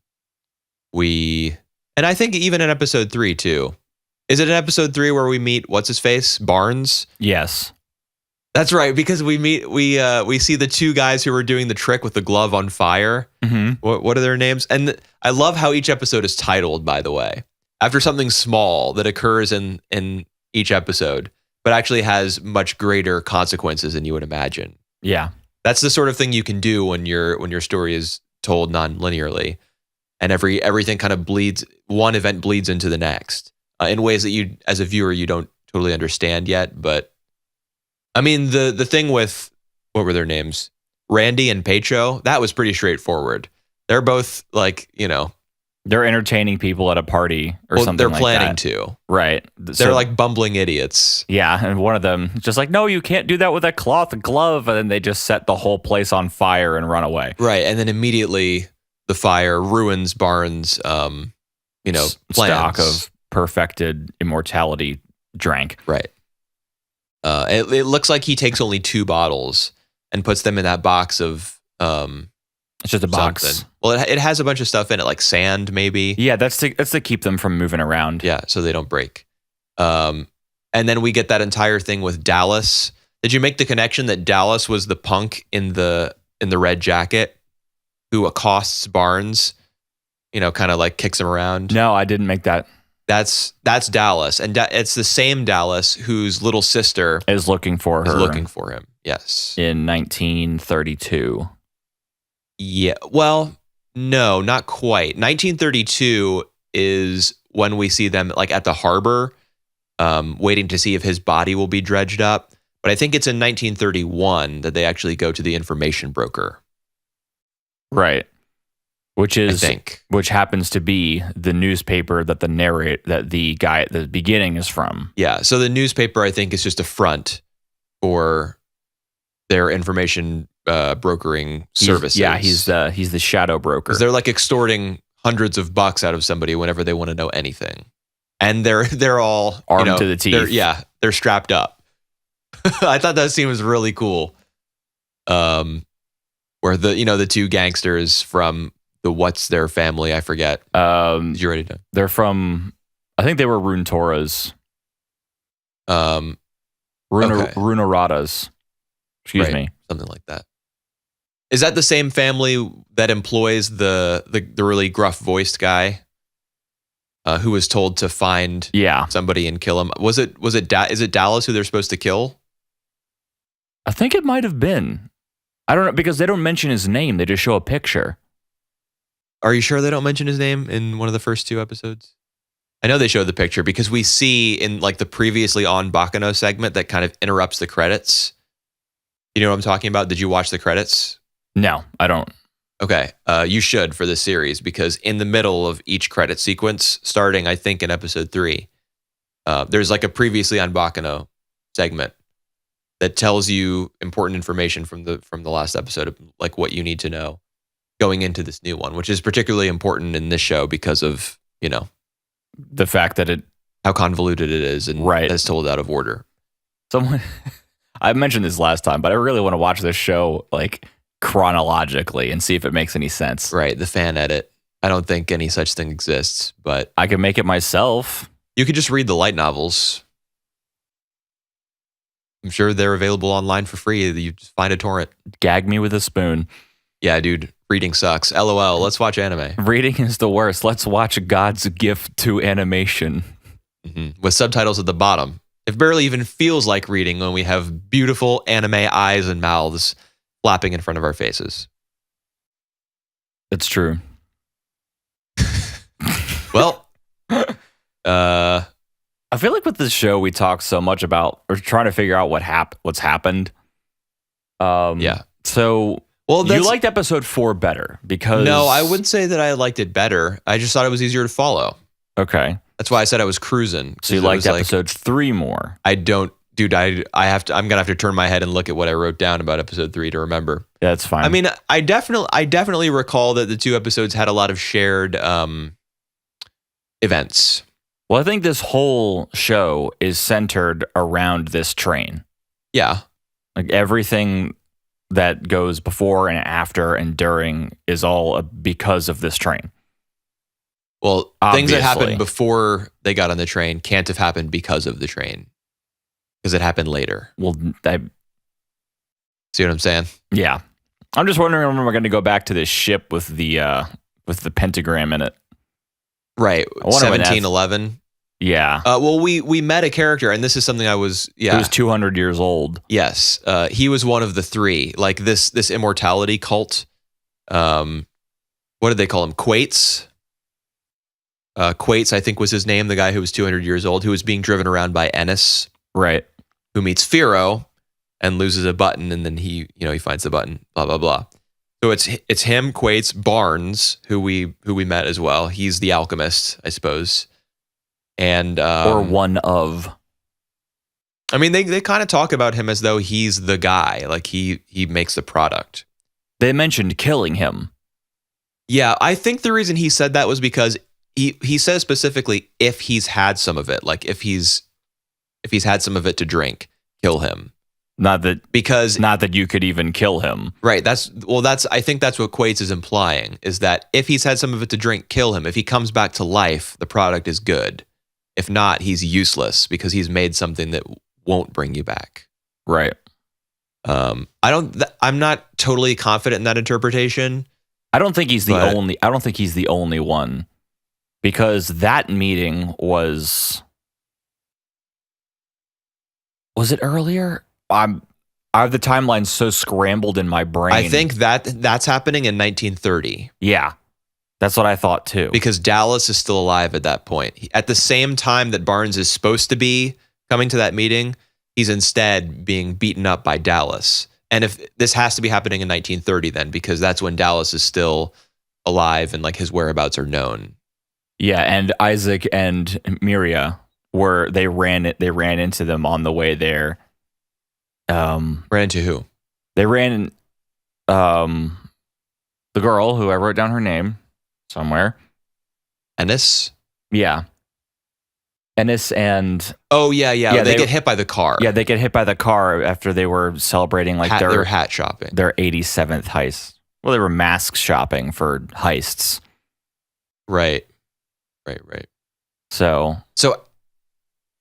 I think even in episode 3 too. Is it in episode 3 where we meet what's his face? Barnes? Yes. That's right, because we see the two guys who were doing the trick with the glove on fire. Mm-hmm. What are their names? And I love how each episode is titled, by the way, after something small that occurs in each episode, but actually has much greater consequences than you would imagine. Yeah. That's the sort of thing you can do when your story is told non-linearly, and everything kind of one event bleeds into the next in ways that you, as a viewer, you don't totally understand yet, but I mean, the thing with, what were their names? Randy and Pecho, that was pretty straightforward. They're both like, they're entertaining people at a party or something they're like planning that. to. Right. They're like bumbling idiots. Yeah, and one of them is just like, no, you can't do that with a cloth glove. And then they just set the whole place on fire and run away. Right, and then immediately the fire ruins Barnes' plans. Stock of perfected immortality drank. Right. It looks like he takes only 2 bottles and puts them in that box of it's just a box. Something. Well, it has a bunch of stuff in it, like sand, maybe. Yeah, that's to keep them from moving around. Yeah, so they don't break. And then we get that entire thing with Dallas. Did you make the connection that Dallas was the punk in the red jacket who accosts Barnes? Kind of like kicks him around. No, I didn't make that. That's Dallas, and it's the same Dallas whose little sister Is looking for him. Yes, in 1932. Yeah. Well, no, not quite. 1932 is when we see them like at the harbor, waiting to see if his body will be dredged up. But I think it's in 1931 that they actually go to the information broker. Right. Which happens to be the newspaper that the guy at the beginning is from. Yeah. So the newspaper, I think, is just a front for their information brokering services. He's the shadow broker. 'Cause they're like extorting hundreds of bucks out of somebody whenever they want to know anything, and they're all armed to the teeth. They're strapped up. I thought that scene was really cool. Where the 2 gangsters from the what's their family? I forget. Did you already know? They're from, I think they were Runtoras. Runaradas. Excuse me. Something like that. Is that the same family that employs the really gruff voiced guy who was told to find somebody and kill him? Is it Dallas who they're supposed to kill? I think it might have been. I don't know, because they don't mention his name. They just show a picture. Are you sure they don't mention his name in one of the first 2 episodes? I know they showed the picture because we see in like the previously on Baccano segment that kind of interrupts the credits. You know what I'm talking about? Did you watch the credits? No, I don't. Okay, you should for this series, because in the middle of each credit sequence, starting I think in episode 3, there's like a previously on Baccano segment that tells you important information from the last episode of like what you need to know going into this new one, which is particularly important in this show because of the fact that how convoluted it is and it's told out of order. I mentioned this last time, but I really want to watch this show like chronologically and see if it makes any sense. Right, the fan edit. I don't think any such thing exists, but I can make it myself. You could just read the light novels. I'm sure they're available online for free. You just find a torrent. Gag me with a spoon. Yeah, dude. Reading sucks. LOL. Let's watch anime. Reading is the worst. Let's watch God's gift to animation. Mm-hmm. With subtitles at the bottom. It barely even feels like reading when we have beautiful anime eyes and mouths flapping in front of our faces. It's true. Well, I feel like with this show we talk so much about or trying to figure out what's happened. Yeah. So you liked episode 4 better because no, I wouldn't say that I liked it better. I just thought it was easier to follow. Okay. That's why I said I was cruising. So you liked episode 3 more. I don't, dude. I'm gonna have to turn my head and look at what I wrote down about episode 3 to remember. Yeah, that's fine. I mean, I definitely recall that the 2 episodes had a lot of shared events. Well, I think this whole show is centered around this train. Yeah. Like everything that goes before and after and during is all because of this train. Well, Obviously. Things that happened before they got on the train can't have happened because of the train. Because it happened later. Well, see what I'm saying? Yeah. I'm just wondering when we're going to go back to this ship with the pentagram in it. Right. 1711. Yeah. Well, we met a character, and this is something I was. Yeah. He was 200 years old. Yes. He was one of the 3. Like this immortality cult. What did they call him? Quates. Quates, I think, was his name. The guy who was 200 years old, who was being driven around by Ennis. Right. Who meets Firo and loses a button, and then he finds the button. Blah blah blah. So it's him, Quates, Barnes, who we met as well. He's the alchemist, I suppose. And or one of. I mean, they kind of talk about him as though he's the guy, like he makes the product. They mentioned killing him. Yeah, I think the reason he said that was because he says specifically if he's had some of it, like if he's had some of it to drink, kill him. Not that you could even kill him. Right. I think that's what Quates is implying, is that if he's had some of it to drink, kill him. If he comes back to life, the product is good. If not, he's useless because he's made something that won't bring you back. Right. I'm not totally confident in that interpretation. I don't think he's the only one, because that meeting was it earlier? I have the timeline so scrambled in my brain. I think that's happening in 1930. Yeah. That's what I thought too. Because Dallas is still alive at that point. At the same time that Barnes is supposed to be coming to that meeting, he's instead being beaten up by Dallas. And if this has to be happening in 1930 then, because that's when Dallas is still alive and like his whereabouts are known. Yeah, and Isaac and Miria they ran into them on the way there. Ran into who? They ran the girl who I wrote down her name somewhere. Ennis? Yeah. Ennis and... Oh, yeah. They get hit by the car. Yeah, they get hit by the car after they were celebrating their hat shopping. Their 87th heist. Well, they were mask shopping for heists. Right. So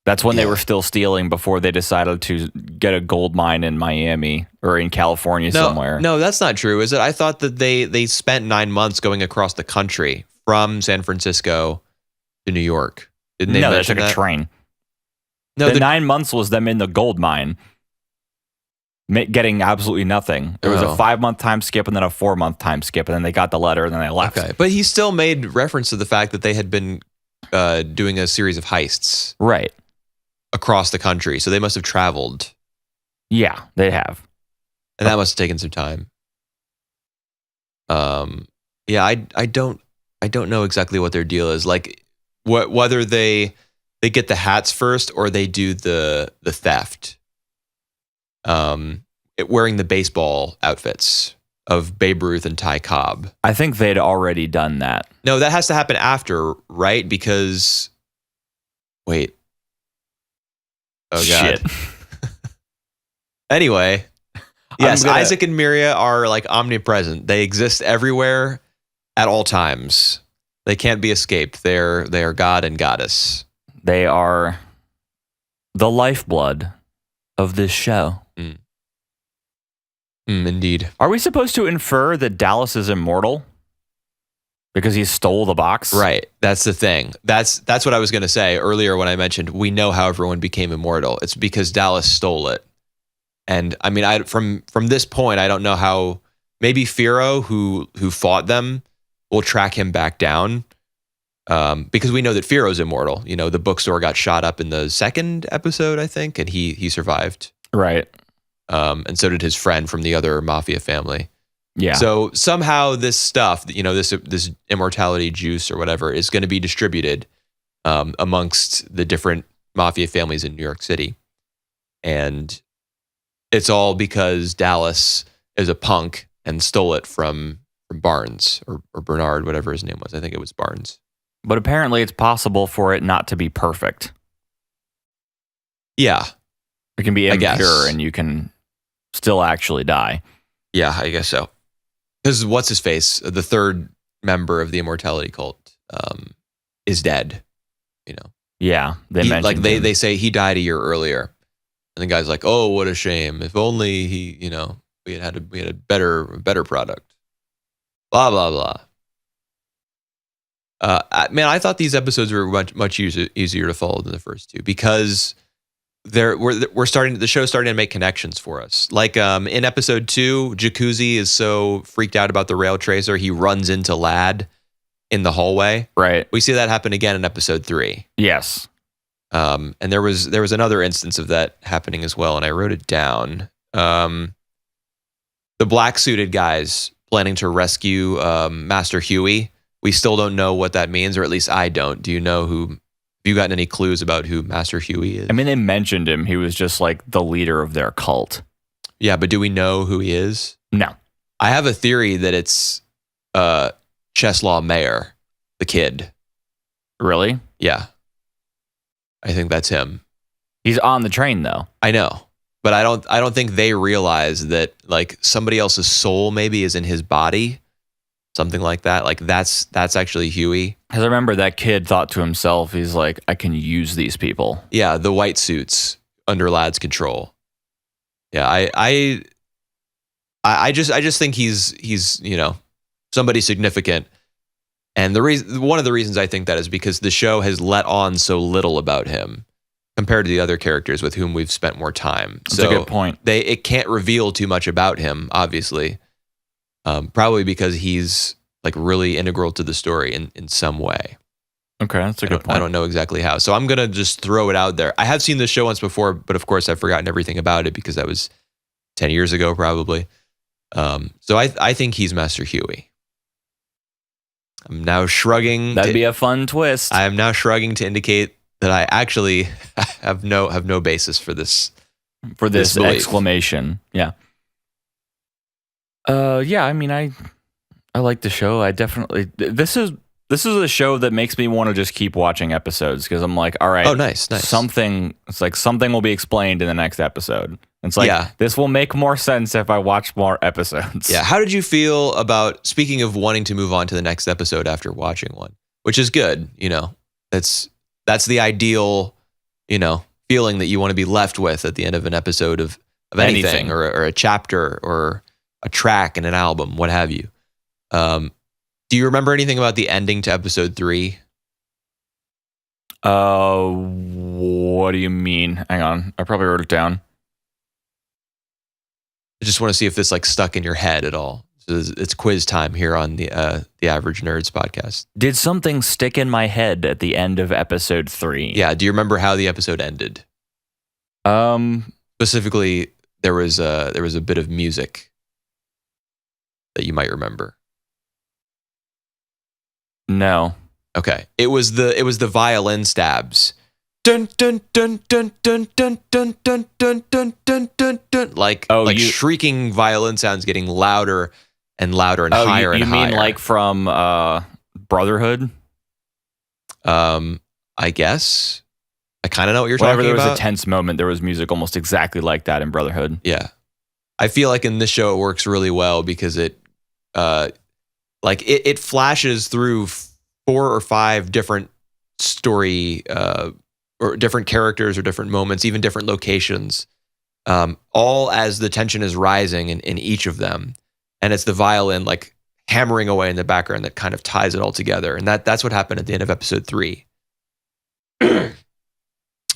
that's when they were still stealing before they decided to get a gold mine in Miami or in California somewhere. No, that's not true, is it? I thought that they spent 9 months going across the country from San Francisco to New York. Didn't they mention took a train. No, the 9 months was them in the gold mine, getting absolutely nothing. There was a 5-month time skip and then a 4-month time skip, and then they got the letter and then they left. Okay, but he still made reference to the fact that they had been doing a series of heists. Right. Across the country, so they must have traveled. Yeah, they have, and that must have taken some time. Yeah, I don't know exactly what their deal is. Like, whether they get the hats first or they do the theft. Wearing the baseball outfits of Babe Ruth and Ty Cobb. I think they'd already done that. No, that has to happen after, right? Because wait. Oh, God. Shit. Anyway, yes, Isaac and Miria are like omnipresent. They exist everywhere at all times. They can't be escaped. They are God and Goddess. They are the lifeblood of this show. Indeed. Are we supposed to infer that Dallas is immortal? Because he stole the box? Right. That's the thing. That's what I was going to say earlier when I mentioned we know how everyone became immortal. It's because Dallas stole it. And I mean, from this point, I don't know how. Maybe Firo, who fought them, will track him back down. Because we know that Firo's immortal. You know, the bookstore got shot up in the 2nd episode, I think, and he survived. Right. And so did his friend from the other mafia family. Yeah. So somehow this stuff, you know, this immortality juice or whatever is going to be distributed. amongst the different mafia families in New York City. And it's all because Dallas is a punk and stole it from Barnes or Bernard, whatever his name was. I think it was Barnes. But apparently it's possible for it not to be perfect. Yeah. It can be impure and you can still actually die. Yeah, I guess so. Because what's his face? The third member of the immortality cult is dead. You know. Yeah, they mentioned they say he died a year earlier, and the guy's like, "Oh, what a shame! If only he, we had a better product." Blah blah blah. Man, I thought these episodes were much easier to follow than the first two because the show's starting to make connections for us. Like in episode 2, Jacuzzi is so freaked out about the rail tracer, he runs into Lad in the hallway. Right. We see that happen again in episode 3. Yes. And there was another instance of that happening as well, and I wrote it down. The black suited guys planning to rescue Master Huey. We still don't know what that means, or at least I don't. Do you know who? Have you gotten any clues about who Master Huey is? I mean, they mentioned him. He was just like the leader of their cult. Yeah, but do we know who he is? No. I have a theory that it's Cheslaw Mayer, the kid. Really? Yeah. I think that's him. He's on the train though. I know. But I don't think they realize that like somebody else's soul maybe is in his body. Something like that. Like that's actually Huey. Because I remember that kid thought to himself, he's like, I can use these people. Yeah, the white suits under Lad's control. Yeah, I just think he's somebody significant. And one of the reasons I think that is because the show has let on so little about him compared to the other characters with whom we've spent more time. That's a good point. It can't reveal too much about him, obviously. Probably because he's like really integral to the story in some way. Okay, that's a good point. I don't know exactly how. So I'm going to just throw it out there. I have seen this show once before, but of course I've forgotten everything about it because that was 10 years ago probably. So I think he's Master Huey. I'm now shrugging. That'd be a fun twist. I am now shrugging to indicate that I actually have no basis for this. For this belief. exclamation. Yeah. Yeah, I mean, I like the show. I definitely this is a show that makes me want to just keep watching episodes because I'm like, all right, oh, nice. Something will be explained in the next episode. It's like this will make more sense if I watch more episodes. Yeah. How did you feel about speaking of wanting to move on to the next episode after watching one, which is good. That's the ideal, feeling that you want to be left with at the end of an episode of anything. Or a chapter or a track in an album, what have you. Do you remember anything about the ending to episode 3? What do you mean? Hang on. I probably wrote it down. I just want to see if this like stuck in your head at all. So it's quiz time here on the Average Nerds podcast. Did something stick in my head at the end of episode 3? Yeah. Do you remember how the episode ended? Specifically, there was a bit of music that you might remember. No. Okay. It was the violin stabs. Dun dun dun dun dun dun dun dun dun dun dun dun dun. Like shrieking violin sounds getting louder and louder and higher and higher. You mean like from Brotherhood? I guess. I kind of know what you're talking about. Whenever there was a tense moment, there was music almost exactly like that in Brotherhood. Yeah. I feel like in this show it works really well because it flashes through 4 or 5 different story or different characters or different moments, even different locations, all as the tension is rising in each of them. And it's the violin like hammering away in the background that kind of ties it all together. And that's what happened at the end of episode 3.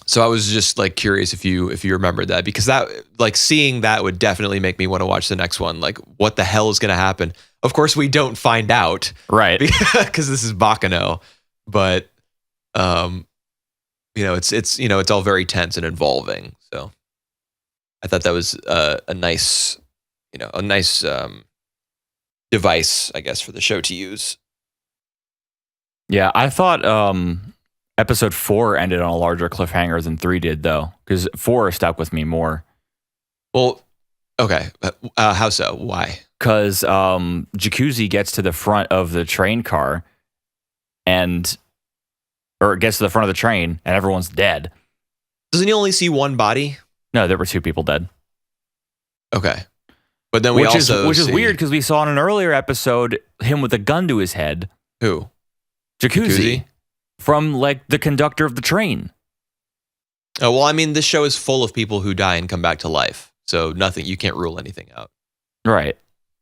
So I was just like curious if you remembered that, because that like seeing that would definitely make me want to watch the next one. Like what the hell is going to happen? Of course we don't find out, right? Because this is Baccano, but it's all very tense and involving. So I thought that was a nice device, I guess, for the show to use. Yeah, I thought Episode 4 ended on a larger cliffhanger than 3 did, though, because 4 stuck with me more. Well, okay. How so? Why? Because Jacuzzi gets to the front of the train car or gets to the front of the train and everyone's dead. Doesn't he only see one body? No, there were 2 people dead. Okay. But then which is weird because we saw in an earlier episode him with a gun to his head. Who? Jacuzzi. From like the conductor of the train. Oh, well, I mean, this show is full of people who die and come back to life. So you can't rule anything out. Right.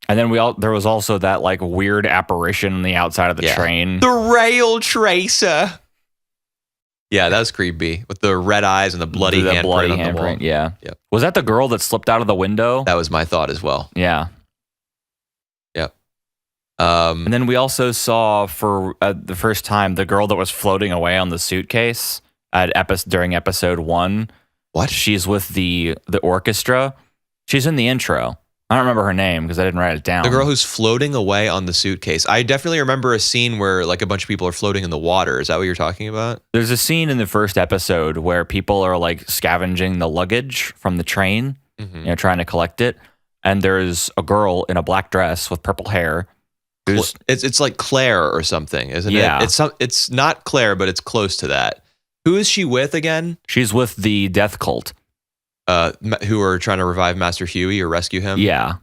And then there was also that like weird apparition on the outside of the train. The rail tracer. Yeah, that was creepy with the red eyes and the bloody handprint on the wall. Yeah. Yep. Was that the girl that slipped out of the window? That was my thought as well. Yeah. Yep. And then we also saw for the first time the girl that was floating away on the suitcase during episode 1. What? She's with the orchestra. She's in the intro. I don't remember her name because I didn't write it down. The girl who's floating away on the suitcase. I definitely remember a scene where like a bunch of people are floating in the water. Is that what you're talking about? There's a scene in the first episode where people are like scavenging the luggage from the train, trying to collect it. And there's a girl in a black dress with purple hair. It's like Claire or something, isn't it? It's not Claire, but it's close to that. Who is she with again? She's with the Death Cult. Who are trying to revive Master Huey or rescue him? Yeah.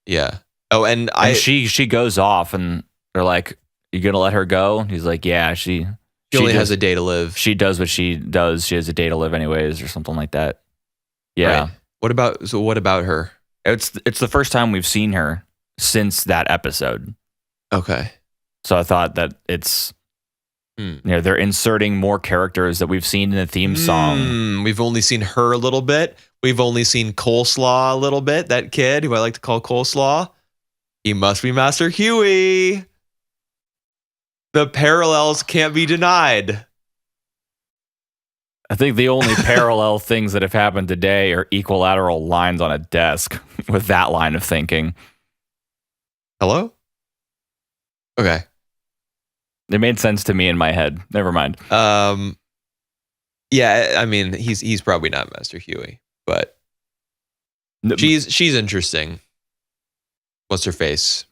Yeah. Oh, and she goes off and they're like, "You gonna let her go?" And he's like, "Yeah, she only has a day to live. She does what she does. She has a day to live anyways," or something like that. Yeah. Right. What about her? It's the first time we've seen her since that episode. Okay. So I thought that it's they're inserting more characters that we've seen in the theme song. We've only seen her a little bit. We've only seen Coleslaw a little bit. That kid who I like to call Coleslaw. He must be Master Huey. The parallels can't be denied. I think the only parallel things that have happened today are equilateral lines on a desk with that line of thinking. Hello? Okay. It made sense to me in my head. Never mind. Yeah, I mean, he's probably not Master Huey, but she's interesting. What's her face?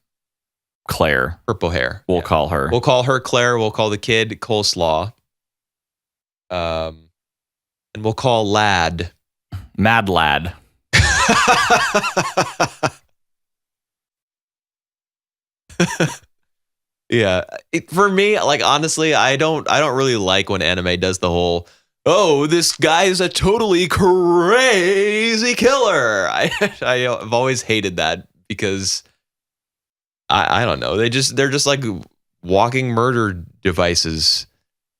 Claire. Purple hair. We'll call her. We'll call her Claire. We'll call the kid Coleslaw. And we'll call Lad Mad Lad. Yeah, for me, like honestly, I don't really like when anime does the whole, "Oh, this guy is a totally crazy killer." I've always hated that because I don't know, they're just like walking murder devices,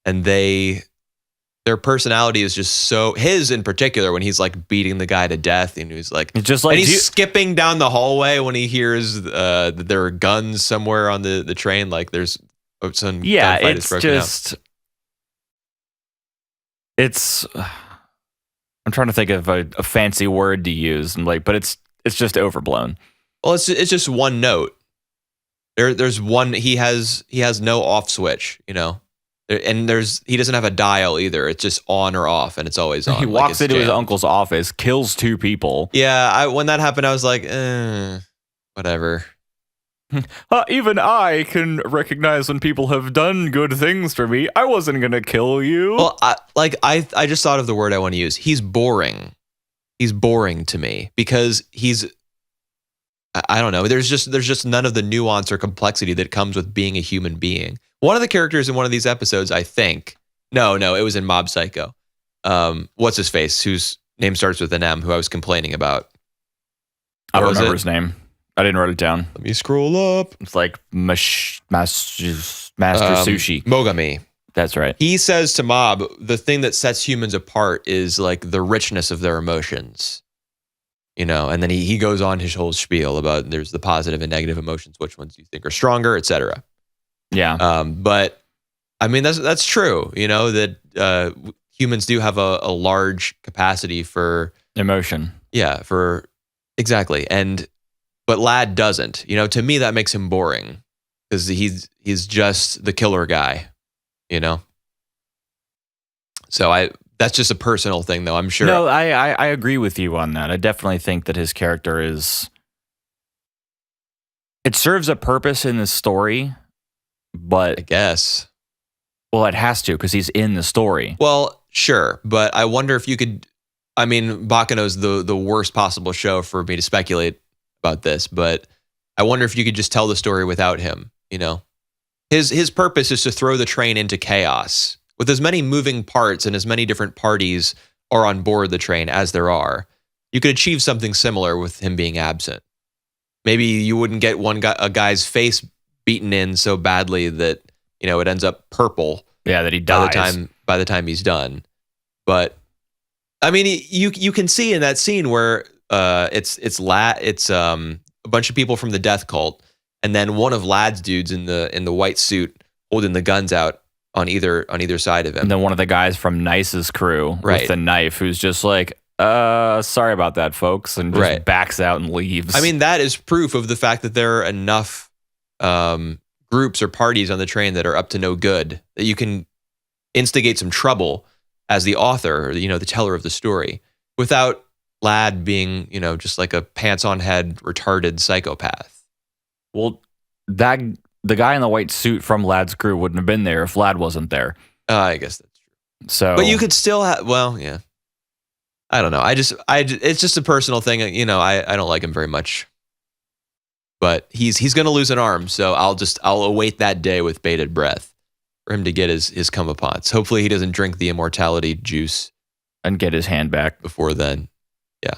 and their personality is just so, his in particular, when he's like beating the guy to death and he's like, it's just like, and he's skipping down the hallway when he hears that there are guns somewhere on the train, like there's some gunfight is broken out. It's I'm trying to think of a fancy word to use, and like, but it's just overblown. Well, it's just one note. There's one, he has no off switch, you know. And he doesn't have a dial either. It's just on or off, and it's always on. He walks into his uncle's office, kills 2 people. Yeah, when that happened, I was like, whatever. Even I can recognize when people have done good things for me. I wasn't gonna kill you. Well, I just thought of the word I want to use. He's boring. He's boring to me because I don't know. There's just none of the nuance or complexity that comes with being a human being. One of the characters in one of these episodes, I think, no, it was in Mob Psycho. What's his face? Whose name starts with an M? Who I was complaining about? I don't remember his name. I didn't write it down. Let me scroll up. It's like Master Sushi. Mogami. That's right. He says to Mob, the thing that sets humans apart is like the richness of their emotions. You know, and then he goes on his whole spiel about there's the positive and negative emotions, which ones you think are stronger, etc. Yeah. But I mean, that's true. You know, that humans do have a large capacity for emotion. Yeah, exactly. But Lad doesn't. You know, to me, that makes him boring because he's just the killer guy, you know? So that's just a personal thing, though. I'm sure. No, I agree with you on that. I definitely think that his character it serves a purpose in the story, but I guess. Well, it has to because he's in the story. Well, sure, but I wonder if you could. I mean, Baccano's the worst possible show for me to speculate about this, but I wonder if you could just tell the story without him. You know, his purpose is to throw the train into chaos. With as many moving parts and as many different parties are on board the train as there are, you could achieve something similar with him being absent. Maybe you wouldn't get a guy's face beaten in so badly that it ends up purple. Yeah, that he dies by the time he's done. But I mean, you can see in that scene where it's a bunch of people from the death cult, and then one of Lad's dudes in the white suit holding the guns out on either side of him. And then one of the guys from Nice's crew with the knife, who's just like, sorry about that, folks, and just backs out and leaves. I mean, that is proof of the fact that there are enough groups or parties on the train that are up to no good, that you can instigate some trouble as the author, or, the teller of the story, without Lad being, just like a pants-on head, retarded psychopath. Well, the guy in the white suit from Lad's crew wouldn't have been there if Lad wasn't there. I guess that's true. So, but you could still have. Well, yeah. I don't know. It's just a personal thing. I don't like him very much. But he's going to lose an arm, so I'll await that day with bated breath for him to get his comeuppance. Hopefully he doesn't drink the immortality juice and get his hand back before then. Yeah.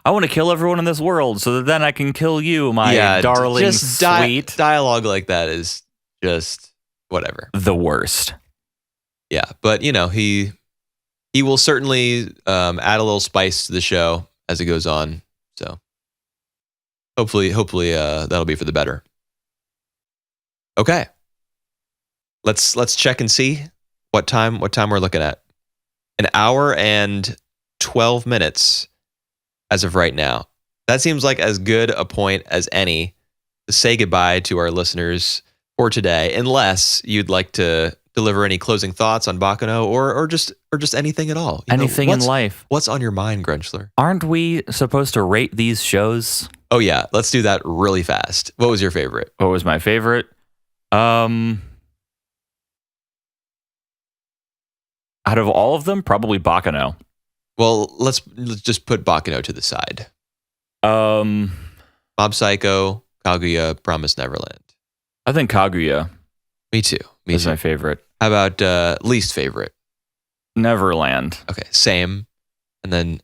I want to kill everyone in this world so that then I can kill you, my darling, sweet. Dialogue like that is just whatever. The worst. Yeah, but he will certainly add a little spice to the show as it goes on. So hopefully that'll be for the better. Okay. Let's check and see what time we're looking at. 1 hour and 12 minutes as of right now. That seems like as good a point as any to say goodbye to our listeners for today, unless you'd like to deliver any closing thoughts on Baccano or just anything at all. Anything in life. What's on your mind, Grunchler? Aren't we supposed to rate these shows? Oh yeah, let's do that really fast. What was your favorite? What was my favorite? Out of all of them, probably Baccano. Well, let's just put Baccano to the side. Mob Psycho, Kaguya, Promised Neverland. I think Kaguya. Me too. Is my favorite. How about least favorite? Neverland. Okay, same. And then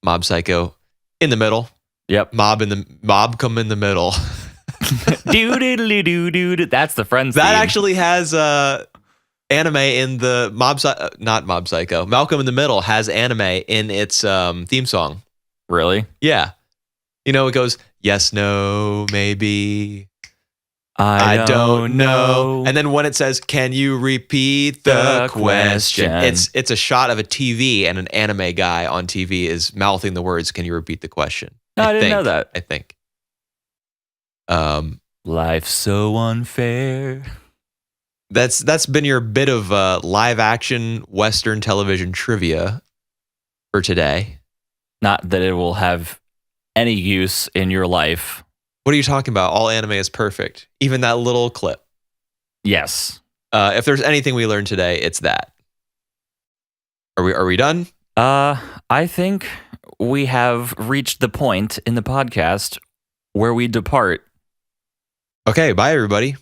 Mob Psycho in the middle. Yep. Mob come in the middle. Doo-doo-doo-doo-doo. That's the Friends that theme. Actually has anime in the not Mob Psycho. Malcolm in the Middle has anime in its theme song. Really? Yeah. It goes, yes, no, maybe. I don't know. And then when it says, can you repeat the question? It's a shot of a TV and an anime guy on TV is mouthing the words, can you repeat the question? No, I didn't know that. I think. Life's so unfair. That's been your bit of live action Western television trivia for today. Not that it will have any use in your life. What are you talking about? All anime is perfect. Even that little clip. Yes. If there's anything we learned today, it's that. Are we done? I think we have reached the point in the podcast where we depart. Okay, bye everybody.